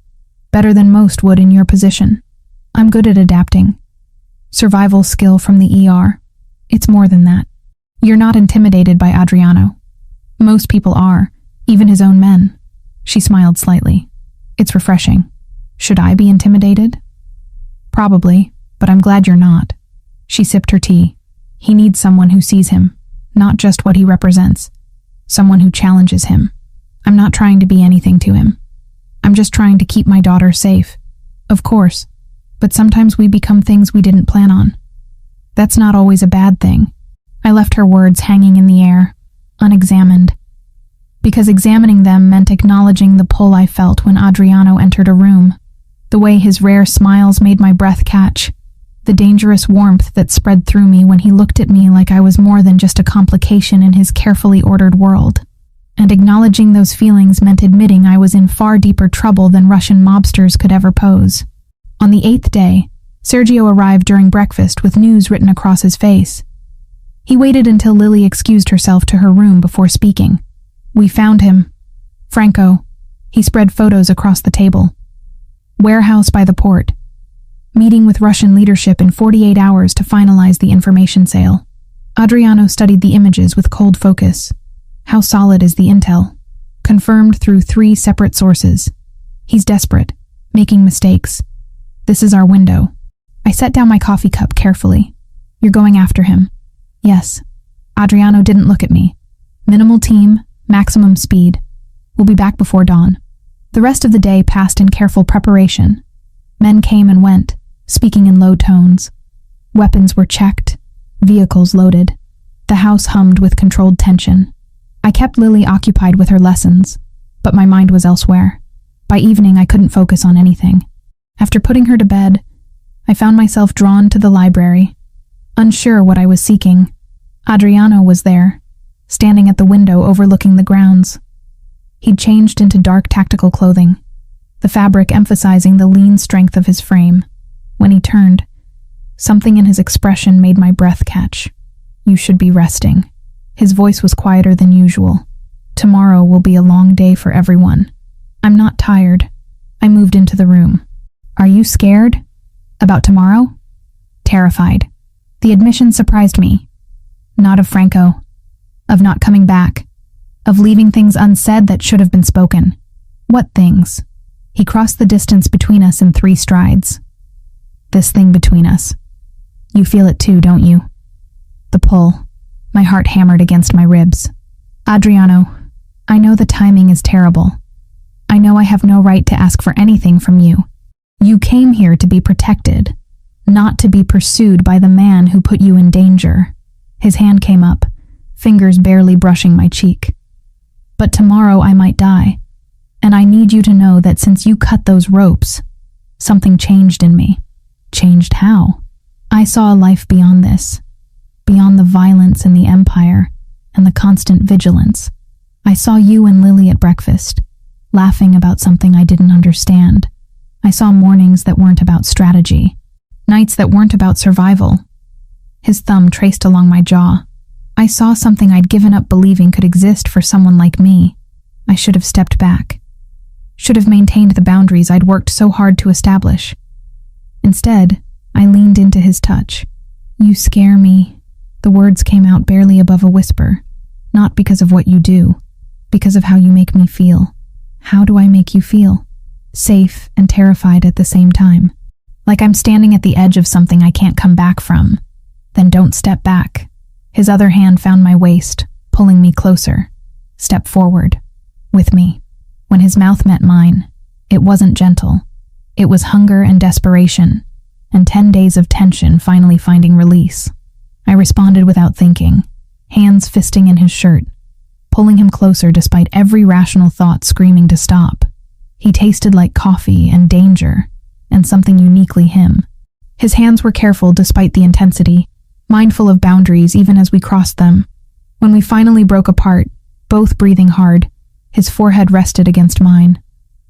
Better than most would in your position. I'm good at adapting. Survival skill from the ER. It's more than that. You're not intimidated by Adriano. Most people are, even his own men." She smiled slightly. "It's refreshing. Should I be intimidated?" "Probably, but I'm glad you're not." She sipped her tea. "He needs someone who sees him, not just what he represents. Someone who challenges him. I'm not trying to be anything to him. I'm just trying to keep my daughter safe. Of course, but sometimes we become things we didn't plan on. That's not always a bad thing." I left her words hanging in the air, unexamined, because examining them meant acknowledging the pull I felt when Adriano entered a room, the way his rare smiles made my breath catch, the dangerous warmth that spread through me when he looked at me like I was more than just a complication in his carefully ordered world. And acknowledging those feelings meant admitting I was in far deeper trouble than Russian mobsters could ever pose. On the 8th day, Sergio arrived during breakfast with news written across his face. He waited until Lily excused herself to her room before speaking. "We found him. Franco." He spread photos across the table. "Warehouse by the port. Meeting with Russian leadership in 48 hours to finalize the information sale." Adriano studied the images with cold focus. "How solid is the intel?" "Confirmed through 3 separate sources. He's desperate, making mistakes. This is our window." I set down my coffee cup carefully. "You're going after him?" "Yes." Adriano didn't look at me. "Minimal team, maximum speed. We'll be back before dawn." The rest of the day passed in careful preparation. Men came and went, speaking in low tones. Weapons were checked, vehicles loaded. The house hummed with controlled tension. I kept Lily occupied with her lessons, but my mind was elsewhere. By evening, I couldn't focus on anything. After putting her to bed, I found myself drawn to the library, unsure what I was seeking. Adriano was there, standing at the window overlooking the grounds. He'd changed into dark tactical clothing, the fabric emphasizing the lean strength of his frame. When he turned, something in his expression made my breath catch. "You should be resting." His voice was quieter than usual. "Tomorrow will be a long day for everyone." "I'm not tired." I moved into the room. "Are you scared? About tomorrow?" "Terrified." The admission surprised me. Not of Franco. Of not coming back. Of leaving things unsaid that should have been spoken. "What things?" He crossed the distance between us in 3 strides. "This thing between us. You feel it too, don't you?" The pull. My heart hammered against my ribs. "Adriano, I know the timing is terrible. I know I have no right to ask for anything from you. You came here to be protected, not to be pursued by the man who put you in danger." His hand came up, fingers barely brushing my cheek. "But tomorrow I might die, and I need you to know that since you cut those ropes, something changed in me." "Changed how?" "I saw a life beyond this, beyond the violence and the empire, and the constant vigilance. I saw you and Lily at breakfast, laughing about something I didn't understand. I saw mornings that weren't about strategy, nights that weren't about survival." His thumb traced along my jaw. "I saw something I'd given up believing could exist for someone like me. I should have stepped back. Should have maintained the boundaries I'd worked so hard to establish. Instead, I leaned into his touch. "You scare me." The words came out barely above a whisper. "Not because of what you do, because of how you make me feel." "How do I make you feel?" "Safe and terrified at the same time. Like I'm standing at the edge of something I can't come back from." "Then don't step back." His other hand found my waist, pulling me closer. "Step forward. With me." When his mouth met mine, it wasn't gentle. It was hunger and desperation, and 10 days of tension finally finding release. I responded without thinking, hands fisting in his shirt, pulling him closer despite every rational thought screaming to stop. He tasted like coffee and danger, and something uniquely him. His hands were careful despite the intensity, mindful of boundaries even as we crossed them. When we finally broke apart, both breathing hard, his forehead rested against mine.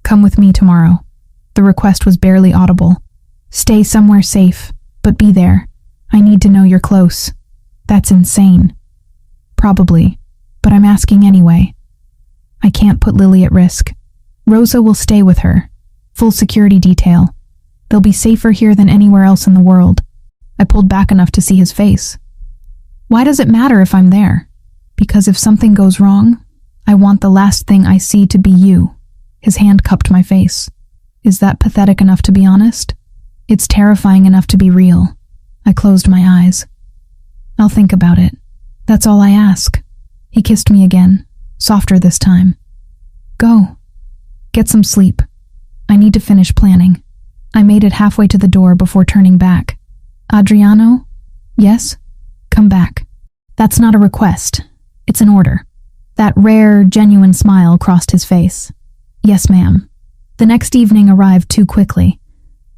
"Come with me tomorrow." The request was barely audible. "Stay somewhere safe, but be there. I need to know you're close." "That's insane." "Probably, but I'm asking anyway." "I can't put Lily at risk. Rosa will stay with her. Full security detail. They'll be safer here than anywhere else in the world." I pulled back enough to see his face. "Why does it matter if I'm there?" "Because if something goes wrong, I want the last thing I see to be you." His hand cupped my face. "Is that pathetic enough to be honest?" "It's terrifying enough to be real." I closed my eyes. "I'll think about it. That's all I ask." He kissed me again, softer this time. "Go. Get some sleep. I need to finish planning." I made it halfway to the door before turning back. "Adriano?" "Yes?" "Come back." "That's not a request. It's an order." That rare, genuine smile crossed his face. "Yes, ma'am." The next evening arrived too quickly.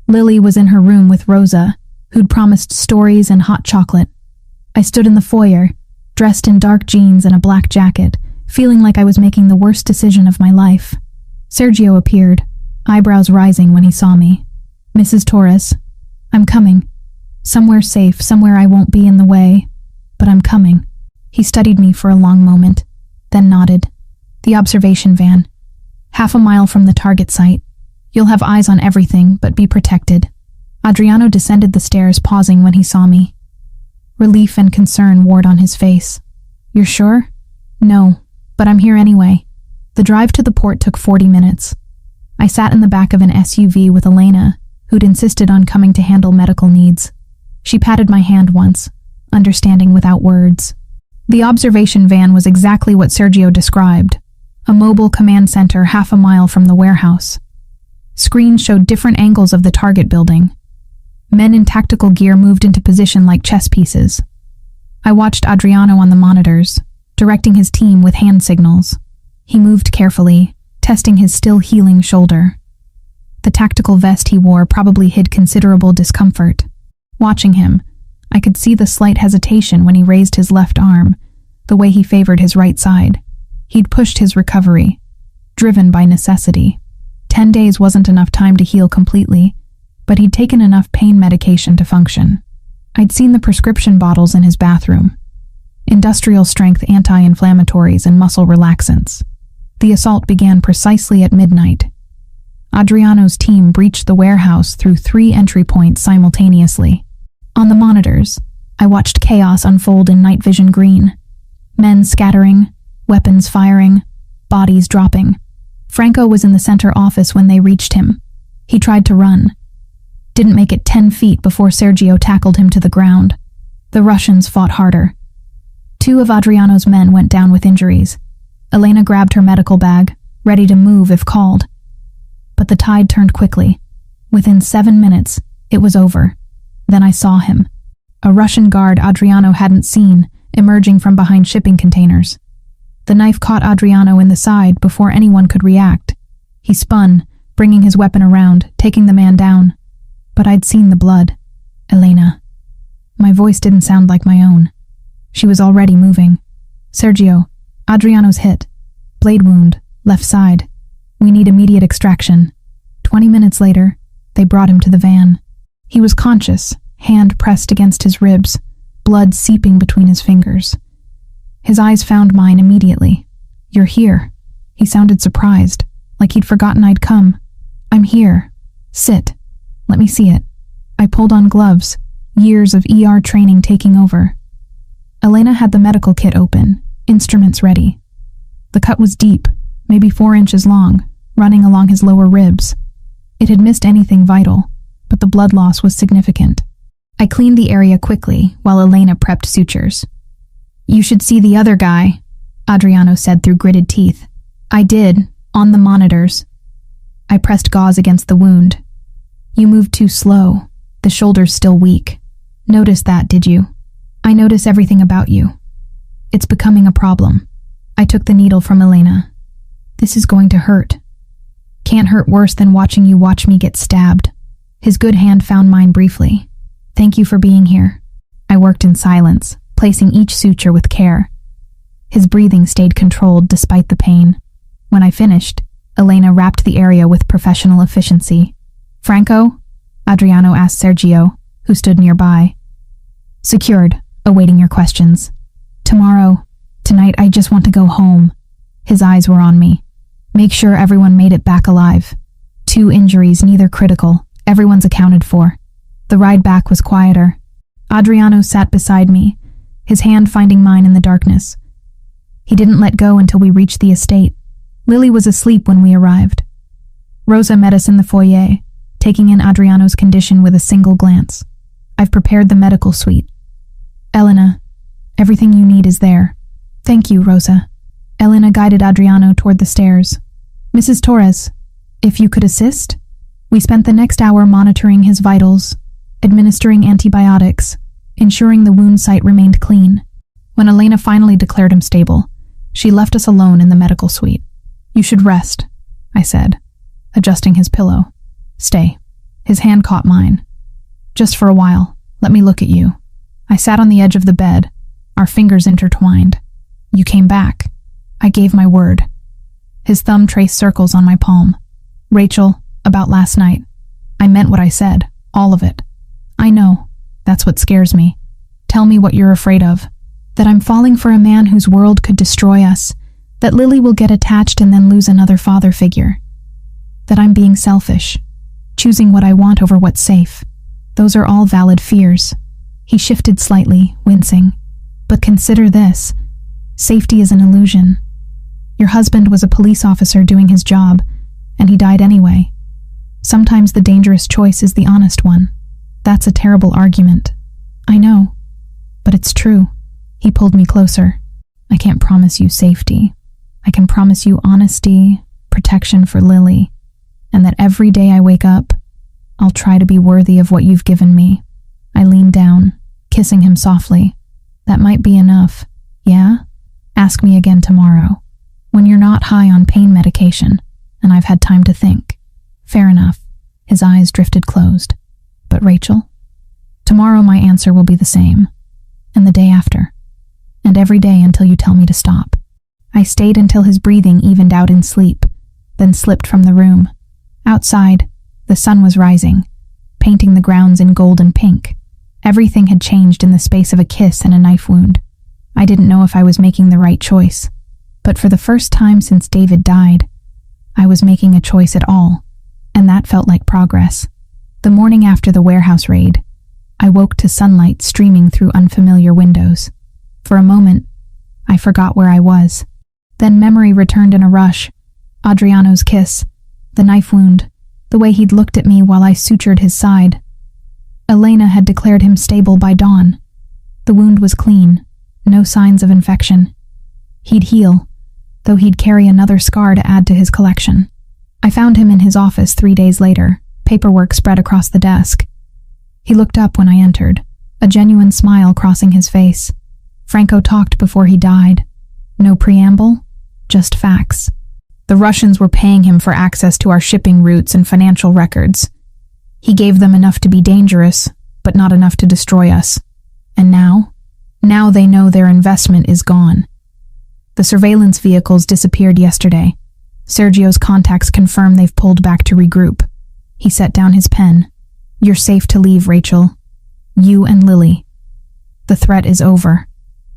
Lily was in her room with Rosa, who'd promised stories and hot chocolate. I stood in the foyer, dressed in dark jeans and a black jacket, feeling like I was making the worst decision of my life. Sergio appeared, eyebrows rising when he saw me. "Mrs. Torres, I'm coming. Somewhere safe, somewhere I won't be in the way, but I'm coming." He studied me for a long moment, then nodded. "The observation van. Half a mile from the target site. You'll have eyes on everything, but be protected." Adriano descended the stairs, pausing when he saw me. Relief and concern warred on his face. "You're sure?" "No, but I'm here anyway." The drive to the port took 40 minutes. I sat in the back of an SUV with Elena, who'd insisted on coming to handle medical needs. She patted my hand once, understanding without words. The observation van was exactly what Sergio described, a mobile command center half a mile from the warehouse. Screens showed different angles of the target building. Men in tactical gear moved into position like chess pieces. I watched Adriano on the monitors, directing his team with hand signals. He moved carefully, testing his still healing shoulder. The tactical vest he wore probably hid considerable discomfort. Watching him, I could see the slight hesitation when he raised his left arm, the way he favored his right side. He'd pushed his recovery, driven by necessity. 10 days wasn't enough time to heal completely, but he'd taken enough pain medication to function. I'd seen the prescription bottles in his bathroom. Industrial-strength anti-inflammatories and muscle relaxants. The assault began precisely at midnight. Adriano's team breached the warehouse through 3 entry points simultaneously. On the monitors, I watched chaos unfold in night vision green. Men scattering, weapons firing, bodies dropping. Franco was in the center office when they reached him. He tried to run. Didn't make it 10 feet before Sergio tackled him to the ground. The Russians fought harder. 2 of Adriano's men went down with injuries. Elena grabbed her medical bag, ready to move if called. But the tide turned quickly. Within 7 minutes, it was over. Then I saw him. A Russian guard Adriano hadn't seen, emerging from behind shipping containers. The knife caught Adriano in the side before anyone could react. He spun, bringing his weapon around, taking the man down. But I'd seen the blood. Elena. My voice didn't sound like my own. She was already moving. "Sergio, Adriano's hit. Blade wound, left side. We need immediate extraction." 20 minutes later, they brought him to the van. He was conscious, hand pressed against his ribs, blood seeping between his fingers. His eyes found mine immediately. "You're here." He sounded surprised, like he'd forgotten I'd come. "I'm here. Sit. Let me see it." I pulled on gloves, years of ER training taking over. Elena had the medical kit open, instruments ready. The cut was deep, maybe 4 inches long, running along his lower ribs. It had missed anything vital, but the blood loss was significant. I cleaned the area quickly while Elena prepped sutures. "You should see the other guy," Adriano said through gritted teeth. I did, on the monitors. I pressed gauze against the wound. "You moved too slow. The shoulder's still weak. Noticed that, did you?" I notice everything about you. It's becoming a problem. I took the needle from Elena. This is going to hurt. Can't hurt worse than watching you watch me get stabbed. His good hand found mine briefly. Thank you for being here. I worked in silence, placing each suture with care. His breathing stayed controlled despite the pain. When I finished, Elena wrapped the area with professional efficiency. Franco? Adriano asked Sergio, who stood nearby. Secured, awaiting your questions. Tonight I just want to go home. His eyes were on me. Make sure everyone made it back alive. 2 injuries, neither critical. Everyone's accounted for. The ride back was quieter. Adriano sat beside me, his hand finding mine in the darkness. He didn't let go until we reached the estate. Lily was asleep when we arrived. Rosa met us in the foyer, taking in Adriano's condition with a single glance. I've prepared the medical suite. Elena, everything you need is there. Thank you, Rosa. Elena guided Adriano toward the stairs. Mrs. Torres, if you could assist? We spent the next hour monitoring his vitals, administering antibiotics, ensuring the wound site remained clean. When Elena finally declared him stable, she left us alone in the medical suite. You should rest, I said, adjusting his pillow. Stay. His hand caught mine. Just for a while, let me look at you. I sat on the edge of the bed, our fingers intertwined. You came back. I gave my word. His thumb traced circles on my palm. Rachel, about last night. I meant what I said, all of it. I know. That's what scares me. Tell me what you're afraid of. That I'm falling for a man whose world could destroy us. That Lily will get attached and then lose another father figure. That I'm being selfish. Choosing what I want over what's safe. Those are all valid fears. He shifted slightly, wincing. But consider this. Safety is an illusion. Your husband was a police officer doing his job, and he died anyway. Sometimes the dangerous choice is the honest one. That's a terrible argument. I know. But it's true. He pulled me closer. I can't promise you safety. I can promise you honesty, protection for Lily, and that every day I wake up, I'll try to be worthy of what you've given me. I leaned down, kissing him softly. That might be enough. Yeah? Ask me again tomorrow, when you're not high on pain medication, and I've had time to think. Fair enough. His eyes drifted closed. But Rachel? Tomorrow my answer will be the same. And the day after. And every day until you tell me to stop. I stayed until his breathing evened out in sleep, then slipped from the room. Outside, the sun was rising, painting the grounds in gold and pink. Everything had changed in the space of a kiss and a knife wound. I didn't know if I was making the right choice, but for the first time since David died, I was making a choice at all, and that felt like progress. The morning after the warehouse raid, I woke to sunlight streaming through unfamiliar windows. For a moment, I forgot where I was. Then memory returned in a rush. Adriano's kiss, the knife wound, the way he'd looked at me while I sutured his side. Elena had declared him stable by dawn. The wound was clean, no signs of infection. He'd heal, though he'd carry another scar to add to his collection. I found him in his office 3 days later, paperwork spread across the desk. He looked up when I entered, a genuine smile crossing his face. Franco talked before he died. No preamble, just facts. The Russians were paying him for access to our shipping routes and financial records. He gave them enough to be dangerous, but not enough to destroy us. And now? Now they know their investment is gone. The surveillance vehicles disappeared yesterday. Sergio's contacts confirm they've pulled back to regroup. He set down his pen. You're safe to leave, Rachel. You and Lily. The threat is over.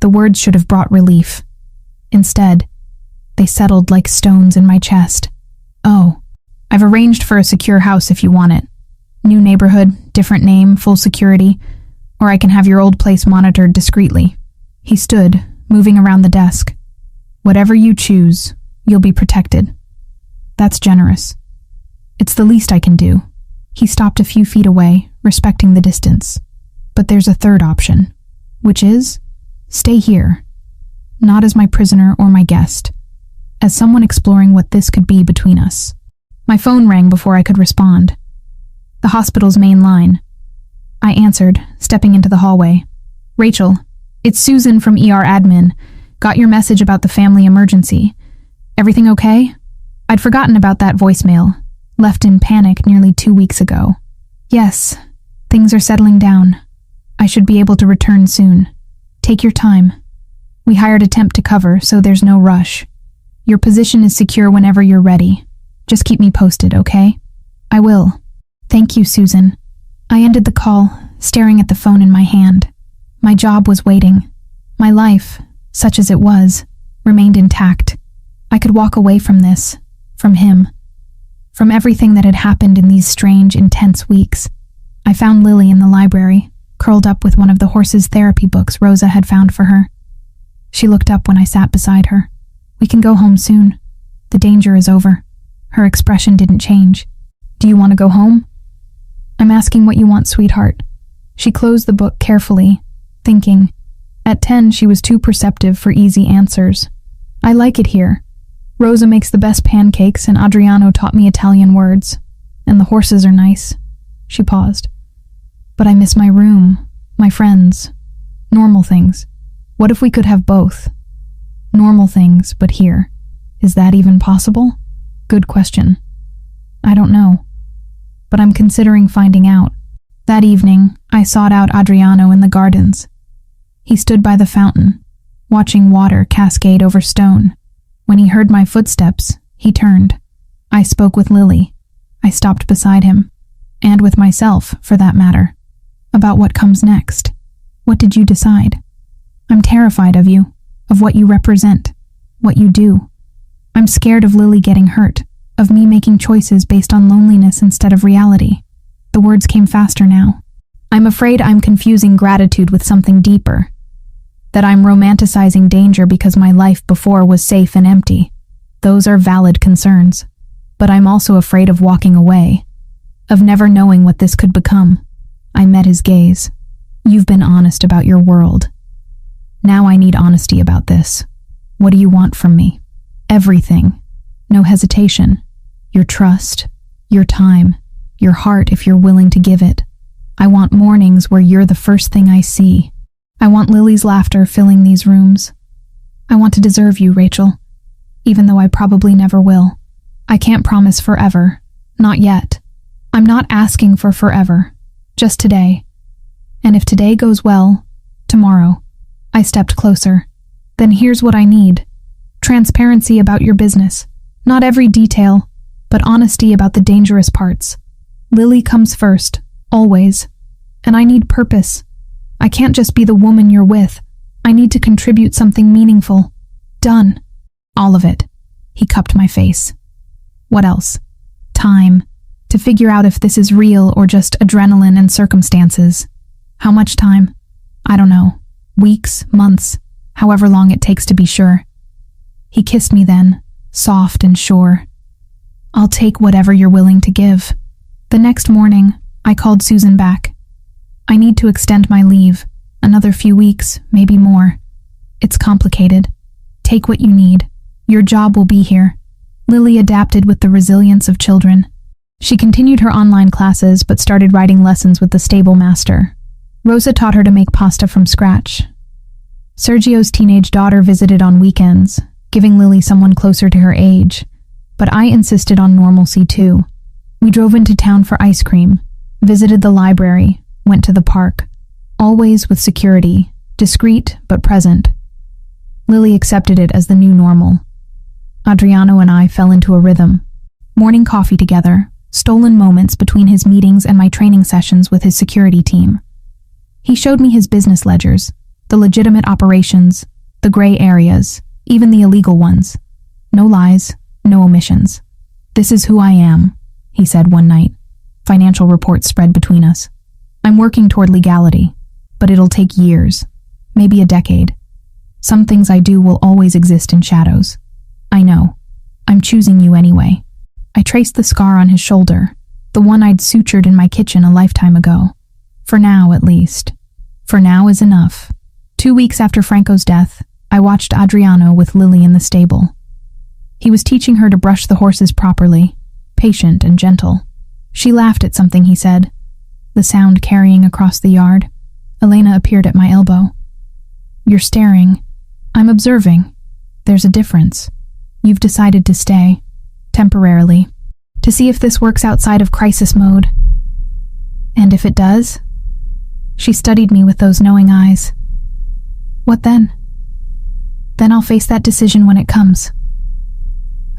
The words should have brought relief. Instead, they settled like stones in my chest. Oh, I've arranged for a secure house if you want it. New neighborhood, different name, full security, or I can have your old place monitored discreetly. He stood, moving around the desk. Whatever you choose, you'll be protected. That's generous. It's the least I can do. He stopped a few feet away, respecting the distance. But there's a third option, which is, stay here. Not as my prisoner or my guest, as someone exploring what this could be between us. My phone rang before I could respond. The hospital's main line. I answered, stepping into the hallway. Rachel, It's Susan from ER Admin. Got your message about the family emergency. Everything okay? I'd forgotten about that voicemail, left in panic nearly 2 weeks ago. Yes, things are settling down. I should be able to return soon. Take your time. We hired a temp to cover, so there's no rush. Your position is secure whenever you're ready. Just keep me posted, okay? I will. Thank you, Susan. I ended the call, staring at the phone in my hand. My job was waiting. My life, such as it was, remained intact. I could walk away from this, from him, from everything that had happened in these strange, intense weeks. I found Lily in the library, curled up with one of the horse's therapy books Rosa had found for her. She looked up when I sat beside her. We can go home soon. The danger is over. Her expression didn't change. Do you want to go home? I'm asking what you want, sweetheart. She closed the book carefully, thinking. At 10, she was too perceptive for easy answers. I like it here. Rosa makes the best pancakes and Adriano taught me Italian words. And the horses are nice. She paused. But I miss my room, my friends, normal things. What if we could have both? Normal things, but here. Is that even possible? Good question. I don't know. But I'm considering finding out. That evening, I sought out Adriano in the gardens. He stood by the fountain, watching water cascade over stone. When he heard my footsteps, he turned. I spoke with Lily. I stopped beside him, and with myself, for that matter, about what comes next. What did you decide? I'm terrified of you, of what you represent, what you do. I'm scared of Lily getting hurt, of me making choices based on loneliness instead of reality. The words came faster now. I'm afraid I'm confusing gratitude with something deeper. That I'm romanticizing danger because my life before was safe and empty. Those are valid concerns. But I'm also afraid of walking away, of never knowing what this could become. I met his gaze. You've been honest about your world. Now I need honesty about this. What do you want from me? Everything. No hesitation. Your trust, your time, your heart if you're willing to give it. I want mornings where you're the first thing I see. I want Lily's laughter filling these rooms. I want to deserve you, Rachel, even though I probably never will. I can't promise forever. Not yet. I'm not asking for forever. Just today. And if today goes well, tomorrow. I stepped closer. Then here's what I need. Transparency about your business. Not every detail, but honesty about the dangerous parts. Lily comes first, always. And I need purpose. I can't just be the woman you're with. I need to contribute something meaningful. Done. All of it. He cupped my face. What else? Time. To figure out if this is real or just adrenaline and circumstances. How much time? I don't know. Weeks, months, however long it takes to be sure. He kissed me then, soft and sure. I'll take whatever you're willing to give. The next morning, I called Susan back. I need to extend my leave, another few weeks, maybe more. It's complicated. Take what you need. Your job will be here. Lily adapted with the resilience of children. She continued her online classes but started writing lessons with the stable master. Rosa taught her to make pasta from scratch. Sergio's teenage daughter visited on weekends, giving Lily someone closer to her age. But I insisted on normalcy too. We drove into town for ice cream, visited the library, went to the park. Always with security, discreet but present. Lily accepted it as the new normal. Adriano and I fell into a rhythm. Morning coffee together, stolen moments between his meetings and my training sessions with his security team. He showed me his business ledgers, the legitimate operations, the gray areas, even the illegal ones. No lies, no omissions. This is who I am, he said one night. Financial reports spread between us. I'm working toward legality, but it'll take years, maybe a decade. Some things I do will always exist in shadows. I know. I'm choosing you anyway. I traced the scar on his shoulder, the one I'd sutured in my kitchen a lifetime ago. For now, at least. For now is enough. 2 weeks after Franco's death, I watched Adriano with Lily in the stable. He was teaching her to brush the horses properly, patient and gentle. She laughed at something he said, the sound carrying across the yard. Elena appeared at my elbow. You're staring. I'm observing. There's a difference. You've decided to stay. Temporarily. To see if this works outside of crisis mode. And if it does? She studied me with those knowing eyes. What then? Then I'll face that decision when it comes.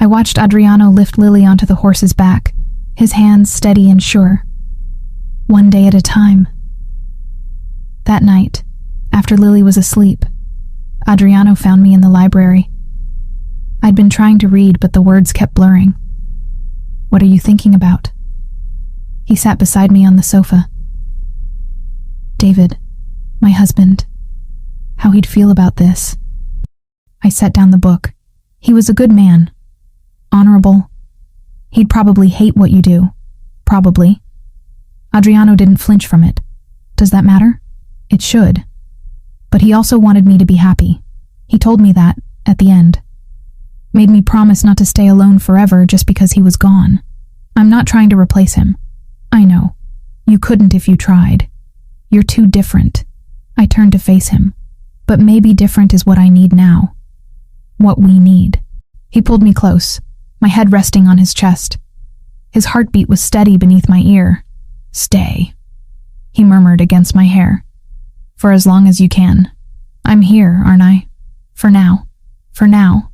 I watched Adriano lift Lily onto the horse's back, his hands steady and sure. One day at a time. That night, after Lily was asleep, Adriano found me in the library. I'd been trying to read, but the words kept blurring. What are you thinking about? He sat beside me on the sofa. David, my husband, how he'd feel about this. I set down the book. He was a good man. Honorable. He'd probably hate what you do. Probably. Adriano didn't flinch from it. Does that matter? It should. But he also wanted me to be happy. He told me that, at the end. Made me promise not to stay alone forever just because he was gone. I'm not trying to replace him. I know. You couldn't if you tried. You're too different. I turned to face him. But maybe different is what I need now. What we need. He pulled me close, my head resting on his chest. His heartbeat was steady beneath my ear. Stay, he murmured against my hair. For as long as you can. I'm here, aren't I? For now. For now.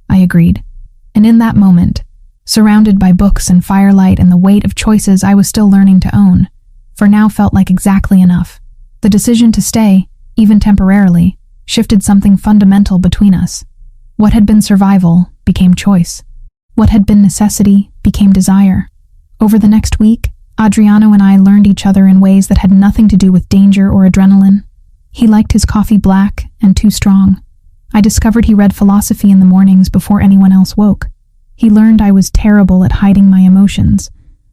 I agreed. And in that moment, surrounded by books and firelight and the weight of choices I was still learning to own, for now felt like exactly enough. The decision to stay, even temporarily, shifted something fundamental between us. What had been survival became choice. What had been necessity became desire. Over the next week, Adriano and I learned each other in ways that had nothing to do with danger or adrenaline. He liked his coffee black and too strong. I discovered he read philosophy in the mornings before anyone else woke. He learned I was terrible at hiding my emotions,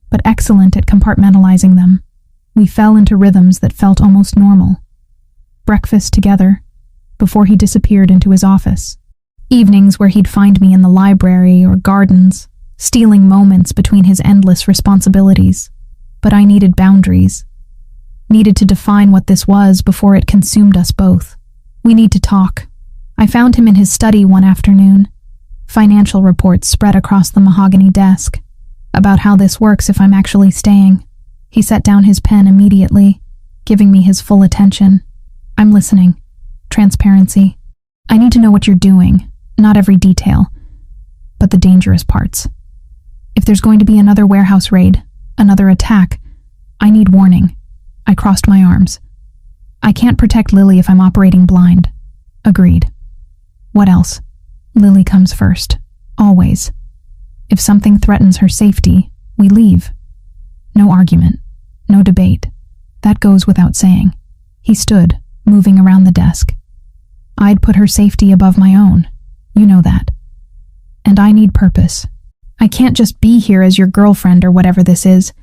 but excellent at compartmentalizing them. We fell into rhythms that felt almost normal. Breakfast together, before he disappeared into his office. Evenings where he'd find me in the library or gardens, stealing moments between his endless responsibilities. But I needed boundaries. Needed to define what this was before it consumed us both. We need to talk. I found him in his study one afternoon. Financial reports spread across the mahogany desk. About how this works if I'm actually staying. He set down his pen immediately, giving me his full attention. I'm listening. Transparency. I need to know what you're doing, not every detail, but the dangerous parts. If there's going to be another warehouse raid, another attack, I need warning. I crossed my arms. I can't protect Lily if I'm operating blind. Agreed. What else? Lily comes first. Always. If something threatens her safety, we leave. No argument. No debate. That goes without saying. He stood, moving around the desk. I'd put her safety above my own. You know that. And I need purpose. I can't just be here as your girlfriend or whatever this is.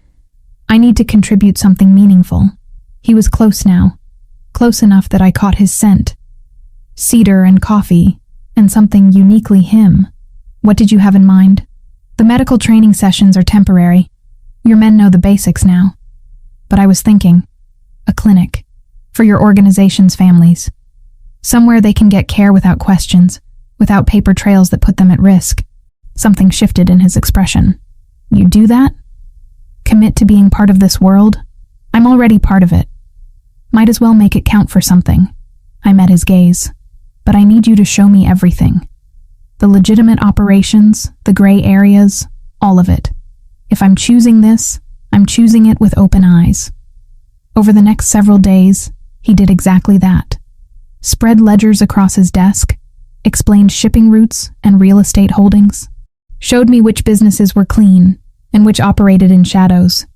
I need to contribute something meaningful. He was close now. Close enough that I caught his scent. Cedar and coffee, and something uniquely him. What did you have in mind? The medical training sessions are temporary. Your men know the basics now. But I was thinking, a clinic. For your organization's families. Somewhere they can get care without questions, without paper trails that put them at risk. Something shifted in his expression. You do that? Commit to being part of this world? I'm already part of it. Might as well make it count for something. I met his gaze. But I need you to show me everything. The legitimate operations, the gray areas, all of it. If I'm choosing this, I'm choosing it with open eyes. Over the next several days, he did exactly that. Spread ledgers across his desk, explained shipping routes and real estate holdings, showed me which businesses were clean and which operated in shadows.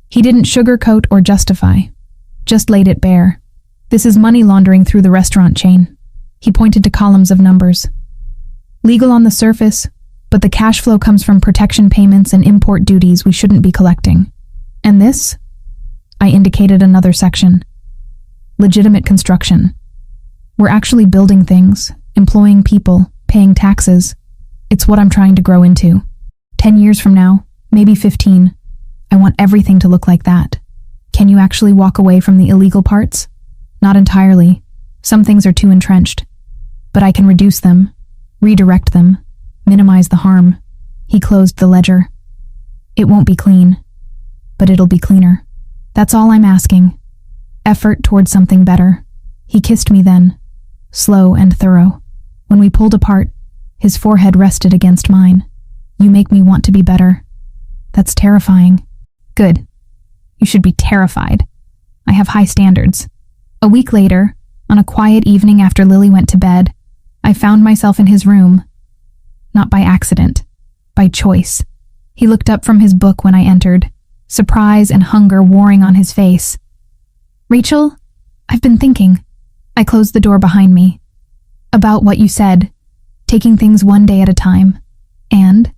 He didn't sugarcoat or justify, just laid it bare. This is money laundering through the restaurant chain. He pointed to columns of numbers. Legal on the surface, but the cash flow comes from protection payments and import duties we shouldn't be collecting. And this? I indicated another section. Legitimate construction. We're actually building things, employing people, paying taxes. It's what I'm trying to grow into. 10 years from now, maybe 15, I want everything to look like that. Can you actually walk away from the illegal parts? Not entirely. Some things are too entrenched, but I can reduce them, redirect them, minimize the harm. He closed the ledger. It won't be clean, but it'll be cleaner. That's all I'm asking. Effort towards something better. He kissed me then, slow and thorough. When we pulled apart, his forehead rested against mine. You make me want to be better. That's terrifying. Good. You should be terrified. I have high standards. A week later, on a quiet evening after Lily went to bed, I found myself in his room. Not by accident, by choice. He looked up from his book when I entered, surprise and hunger warring on his face. Rachel, I've been thinking. I closed the door behind me. About what you said, taking things one day at a time. And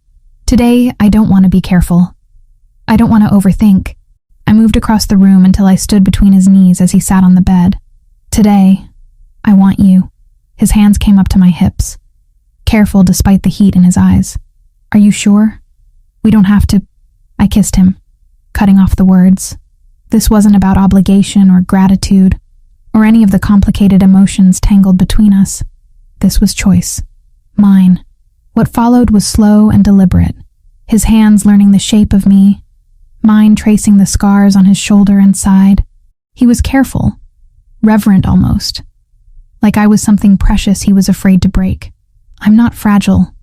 today, I don't want to be careful. I don't want to overthink. I moved across the room until I stood between his knees as he sat on the bed. Today, I want you. His hands came up to my hips, careful despite the heat in his eyes. Are you sure? We don't have to. I kissed him, cutting off the words. This wasn't about obligation or gratitude, or any of the complicated emotions tangled between us. This was choice. Mine. What followed was slow and deliberate, his hands learning the shape of me, mine tracing the scars on his shoulder and side. He was careful, reverent almost, like I was something precious he was afraid to break. I'm not fragile,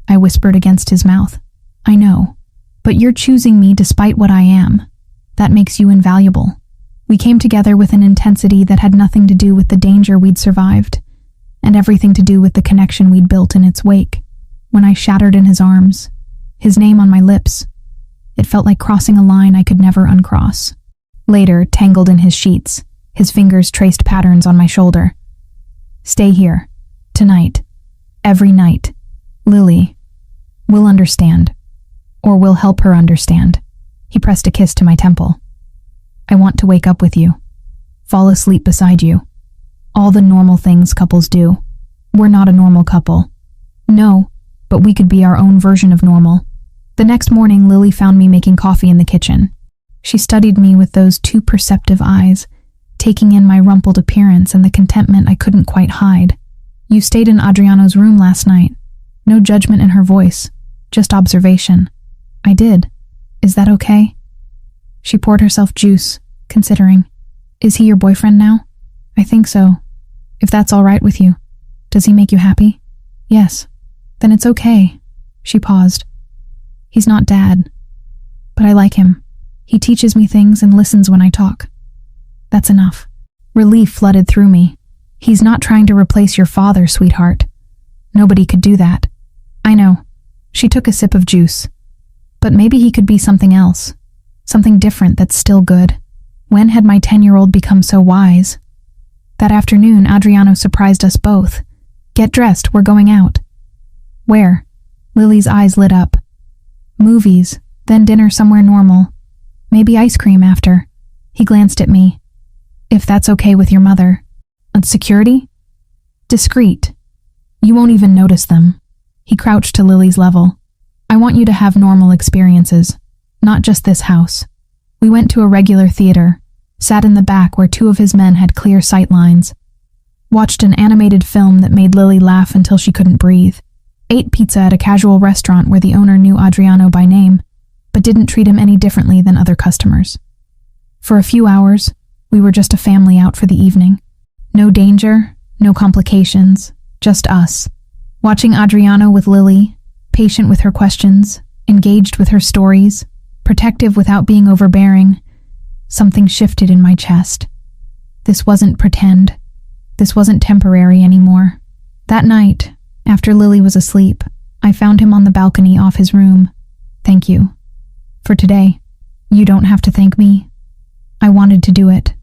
I whispered against his mouth. I know, but you're choosing me despite what I am. That makes you invaluable. We came together with an intensity that had nothing to do with the danger we'd survived, and everything to do with the connection we'd built in its wake. When I shattered in his arms, his name on my lips, it felt like crossing a line I could never uncross. Later, tangled in his sheets, his fingers traced patterns on my shoulder. Stay here. Tonight. Every night. Lily. We'll understand. Or we'll help her understand. He pressed a kiss to my temple. I want to wake up with you. Fall asleep beside you. All the normal things couples do. We're not a normal couple. No, but we could be our own version of normal. The next morning, Lily found me making coffee in the kitchen. She studied me with those too perceptive eyes, taking in my rumpled appearance and the contentment I couldn't quite hide. You stayed in Adriano's room last night. No judgment in her voice, just observation. I did. Is that okay? She poured herself juice, considering. Is he your boyfriend now? I think so. If that's all right with you. Does he make you happy? Yes. Then it's okay. She paused. He's not Dad, but I like him. He teaches me things and listens when I talk. That's enough. Relief flooded through me. He's not trying to replace your father, sweetheart. Nobody could do that. I know. She took a sip of juice. But maybe he could be something else. Something different that's still good. When had my 10-year-old become so wise? That afternoon, Adriano surprised us both. Get dressed, we're going out. Where? Lily's eyes lit up. Movies, then dinner somewhere normal. Maybe ice cream after. He glanced at me. If that's okay with your mother. And security? Discreet. You won't even notice them. He crouched to Lily's level. I want you to have normal experiences, not just this house. We went to a regular theater, sat in the back where two of his men had clear sight lines, watched an animated film that made Lily laugh until she couldn't breathe, ate pizza at a casual restaurant where the owner knew Adriano by name, but didn't treat him any differently than other customers. For a few hours, we were just a family out for the evening. No danger, no complications, just us. Watching Adriano with Lily, patient with her questions, engaged with her stories, protective without being overbearing, something shifted in my chest. This wasn't pretend. This wasn't temporary anymore. That night, after Lily was asleep, I found him on the balcony off his room. Thank you. For today. You don't have to thank me. I wanted to do it.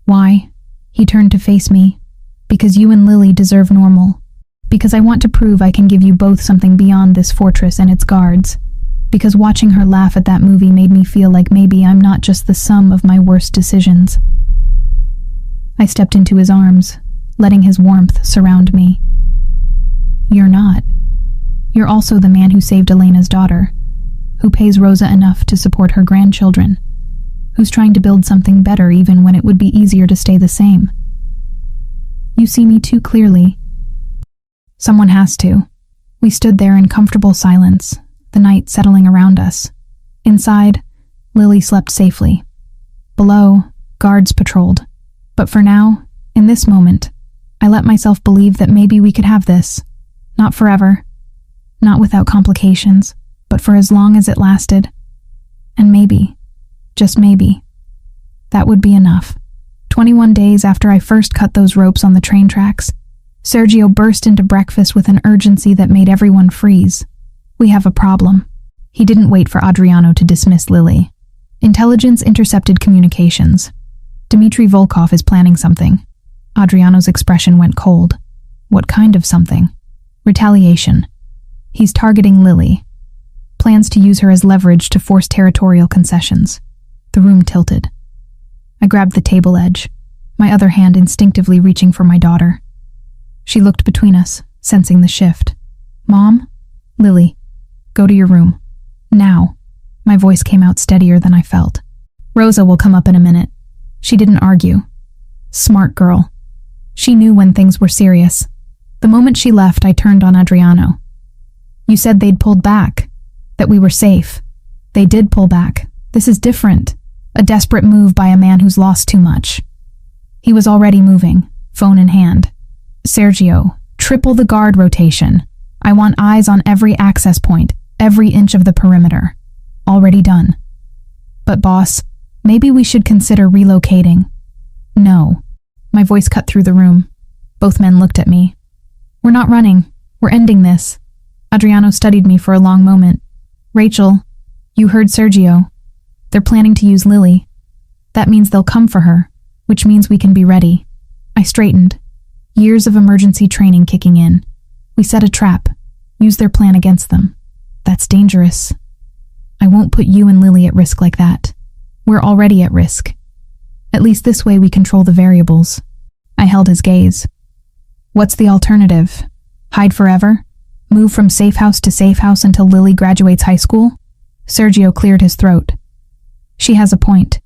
Why? He turned to face me. Because you and Lily deserve normal. Because I want to prove I can give you both something beyond this fortress and its guards. Because watching her laugh at that movie made me feel like maybe I'm not just the sum of my worst decisions. I stepped into his arms, letting his warmth surround me. You're not. You're also the man who saved Elena's daughter, who pays Rosa enough to support her grandchildren, who's trying to build something better even when it would be easier to stay the same. You see me too clearly. Someone has to. We stood there in comfortable silence, the night settling around us. Inside, Lily slept safely. Below, guards patrolled. But for now, in this moment, I let myself believe that maybe we could have this. Not forever. Not without complications, but for as long as it lasted. And maybe, just maybe, that would be enough. 21 days after I first cut those ropes on the train tracks, Sergio burst into breakfast with an urgency that made everyone freeze. We have a problem. He didn't wait for Adriano to dismiss Lily. Intelligence intercepted communications. Dmitry Volkov is planning something. Adriano's expression went cold. What kind of something? Retaliation. He's targeting Lily. Plans to use her as leverage to force territorial concessions. The room tilted. I grabbed the table edge, my other hand instinctively reaching for my daughter. She looked between us, sensing the shift. Mom? Lily, go to your room. Now. My voice came out steadier than I felt. Rosa will come up in a minute. She didn't argue. Smart girl. She knew when things were serious. The moment she left, I turned on Adriano. You said they'd pulled back, that we were safe. They did pull back. This is different. A desperate move by a man who's lost too much. He was already moving, phone in hand. Sergio, triple the guard rotation. I want eyes on every access point, every inch of the perimeter. Already done. But boss, maybe we should consider relocating. No. My voice cut through the room. Both men looked at me. We're not running. We're ending this. Adriano studied me for a long moment. Rachel, you heard Sergio. They're planning to use Lily. That means they'll come for her, which means we can be ready. I straightened. Years of emergency training kicking in. We set a trap. Use their plan against them. That's dangerous. I won't put you and Lily at risk like that. We're already at risk. At least this way we control the variables. I held his gaze. What's the alternative? Hide forever? Move from safe house to safe house until Lily graduates high school? Sergio cleared his throat. She has a point.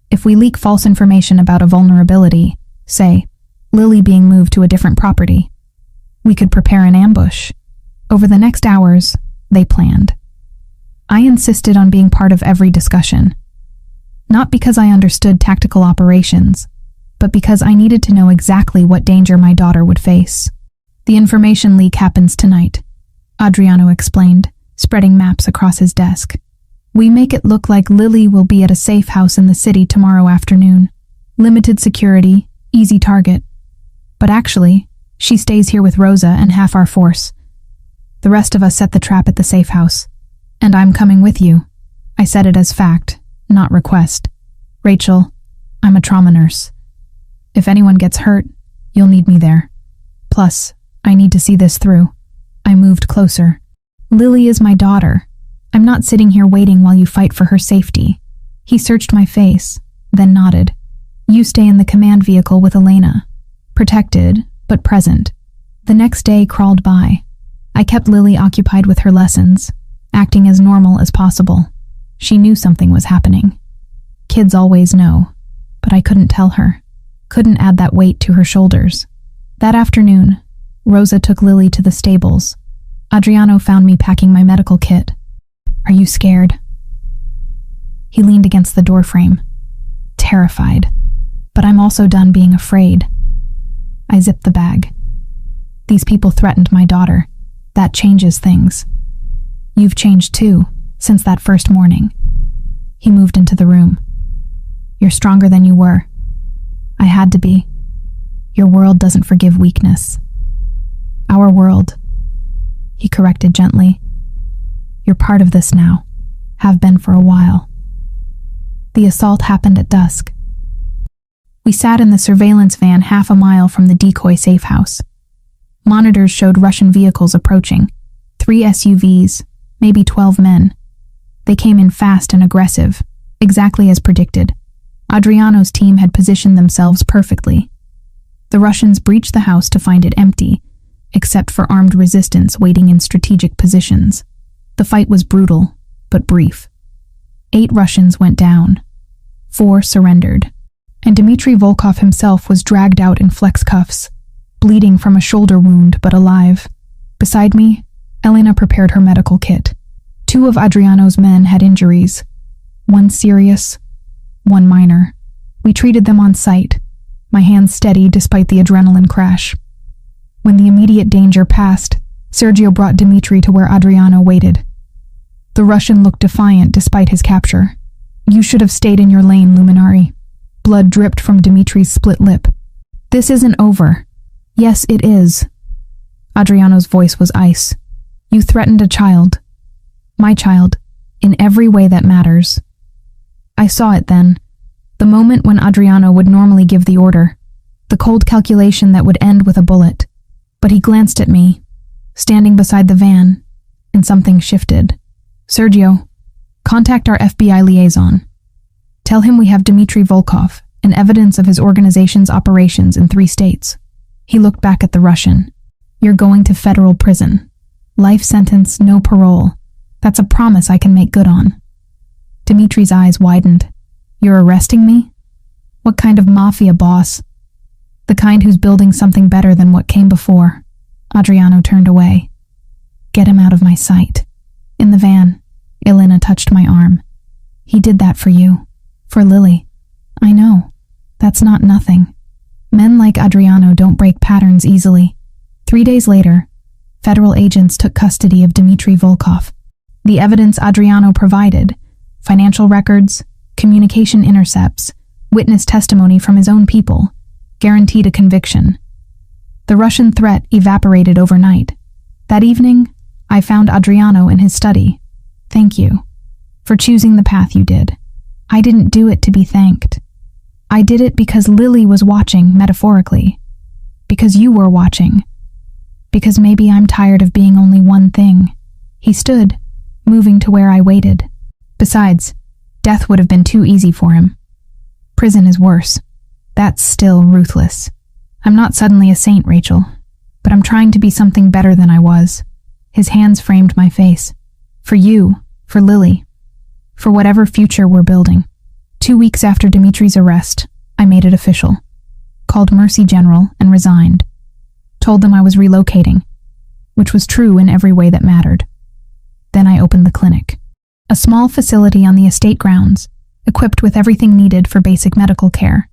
If we leak false information about a vulnerability, say, Lily being moved to a different property, we could prepare an ambush. Over the next hours, they planned. I insisted on being part of every discussion. Not because I understood tactical operations, but because I needed to know exactly what danger my daughter would face. The information leak happens tonight, Adriano explained, spreading maps across his desk. We make it look like Lily will be at a safe house in the city tomorrow afternoon. Limited security, easy target. But actually, she stays here with Rosa and half our force. The rest of us set the trap at the safe house. And I'm coming with you. I said it as fact, not request. Rachel, I'm a trauma nurse. If anyone gets hurt, you'll need me there. Plus, I need to see this through. I moved closer. Lily is my daughter. I'm not sitting here waiting while you fight for her safety. He searched my face, then nodded. You stay in the command vehicle with Elena. Protected, but present. The next day crawled by. I kept Lily occupied with her lessons, acting as normal as possible. She knew something was happening. Kids always know, but I couldn't tell her. Couldn't add that weight to her shoulders. That afternoon, Rosa took Lily to the stables. Adriano found me packing my medical kit. Are you scared? He leaned against the doorframe, terrified, but I'm also done being afraid. I zipped the bag. These people threatened my daughter. That changes things. You've changed too, since that first morning. He moved into the room. You're stronger than you were. I had to be. Your world doesn't forgive weakness. Our world. He corrected gently. You're part of this now. Have been for a while. The assault happened at dusk. We sat in the surveillance van half a mile from the decoy safe house. Monitors showed Russian vehicles approaching. 3 SUVs, maybe 12 men. They came in fast and aggressive, exactly as predicted. Adriano's team had positioned themselves perfectly. The Russians breached the house to find it empty, except for armed resistance waiting in strategic positions. The fight was brutal, but brief. 8 Russians went down. 4 surrendered. And Dmitry Volkov himself was dragged out in flex cuffs, bleeding from a shoulder wound but alive. Beside me, Elena prepared her medical kit. 2 of Adriano's men had injuries, one serious, one minor. We treated them on site, my hands steady despite the adrenaline crash. When the immediate danger passed, Sergio brought Dimitri to where Adriano waited. The Russian looked defiant despite his capture. "You should have stayed in your lane, Luminari." Blood dripped from Dimitri's split lip. "This isn't over." "Yes, it is." Adriano's voice was ice. "You threatened a child. My child, in every way that matters." I saw it then, the moment when Adriano would normally give the order, the cold calculation that would end with a bullet. But he glanced at me, standing beside the van, and something shifted. "Sergio, contact our FBI liaison. Tell him we have Dmitry Volkov and evidence of his organization's operations in 3 states. He looked back at the Russian. "You're going to federal prison. Life sentence, no parole. That's a promise I can make good on." Dimitri's eyes widened. "You're arresting me? What kind of mafia boss?" "The kind who's building something better than what came before." Adriano turned away. "Get him out of my sight." In the van, Elena touched my arm. "He did that for you. For Lily." "I know. That's not nothing. Men like Adriano don't break patterns easily." 3 days later, federal agents took custody of Dmitry Volkov. The evidence Adriano provided, financial records, communication intercepts, witness testimony from his own people, guaranteed a conviction. The Russian threat evaporated overnight. That evening, I found Adriano in his study. "Thank you for choosing the path you did. I didn't do it to be thanked. I did it because Lily was watching, metaphorically. Because you were watching. Because maybe I'm tired of being only one thing." He stood, moving to where I waited. Besides, death would have been too easy for him. Prison is worse. That's still ruthless. I'm not suddenly a saint, Rachel, but I'm trying to be something better than I was. His hands framed my face. For you, for Lily, for whatever future we're building. 2 weeks after Dimitri's arrest, I made it official. Called Mercy General and resigned. Told them I was relocating, which was true in every way that mattered. Then I opened the clinic. A small facility on the estate grounds, equipped with everything needed for basic medical care.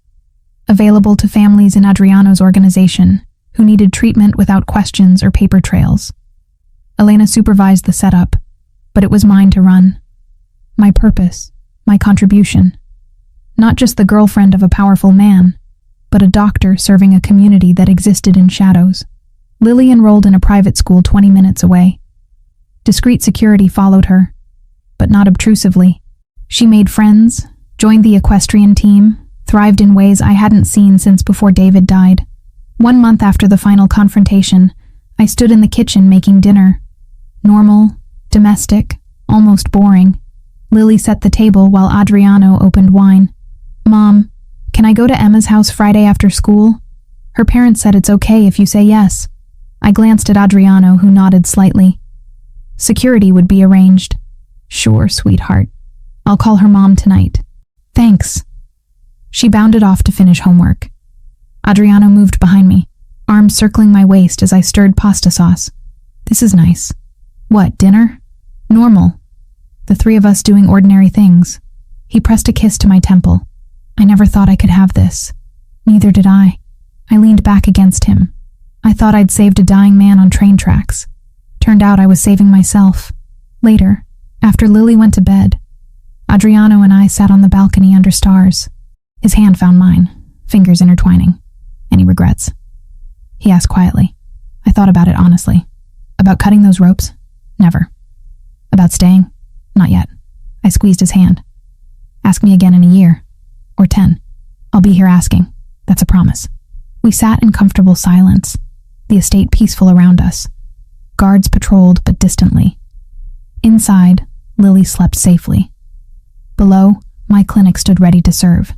Available to families in Adriano's organization who needed treatment without questions or paper trails. Elena supervised the setup, but it was mine to run. My purpose, my contribution. Not just the girlfriend of a powerful man, but a doctor serving a community that existed in shadows. Lily enrolled in a private school 20 minutes away. Discreet security followed her, but not obtrusively. She made friends, joined the equestrian team, thrived in ways I hadn't seen since before David died. 1 month after the final confrontation, I stood in the kitchen making dinner. Normal, domestic, almost boring. Lily set the table while Adriano opened wine. "Mom, can I go to Emma's house Friday after school? Her parents said it's okay if you say yes." I glanced at Adriano, who nodded slightly. Security would be arranged. "Sure, sweetheart. I'll call her mom tonight." "Thanks." She bounded off to finish homework. Adriano moved behind me, arms circling my waist as I stirred pasta sauce. "This is nice." "What, dinner?" "Normal. The 3 of us doing ordinary things." He pressed a kiss to my temple. "I never thought I could have this." Neither did I. I leaned back against him. I thought I'd saved a dying man on train tracks. Turned out I was saving myself. Later, after Lily went to bed, Adriano and I sat on the balcony under stars. His hand found mine, fingers intertwining. "Any regrets?" He asked quietly. I thought about it honestly. "About cutting those ropes? Never. About staying? Not yet." I squeezed his hand. "Ask me again in a year. Or 10. I'll be here asking. That's a promise." We sat in comfortable silence, the estate peaceful around us. Guards patrolled, but distantly. Inside, Lily slept safely. Below, my clinic stood ready to serve.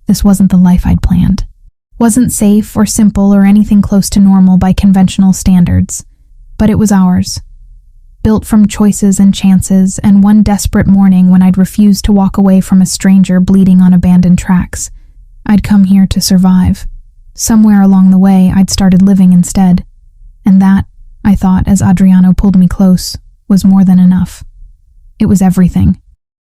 This wasn't the life I'd planned. Wasn't safe or simple or anything close to normal by conventional standards, but it was ours. Built from choices and chances, and one desperate morning when I'd refused to walk away from a stranger bleeding on abandoned tracks, I'd come here to survive. Somewhere along the way, I'd started living instead. And that, I thought as Adriano pulled me close, was more than enough. It was everything.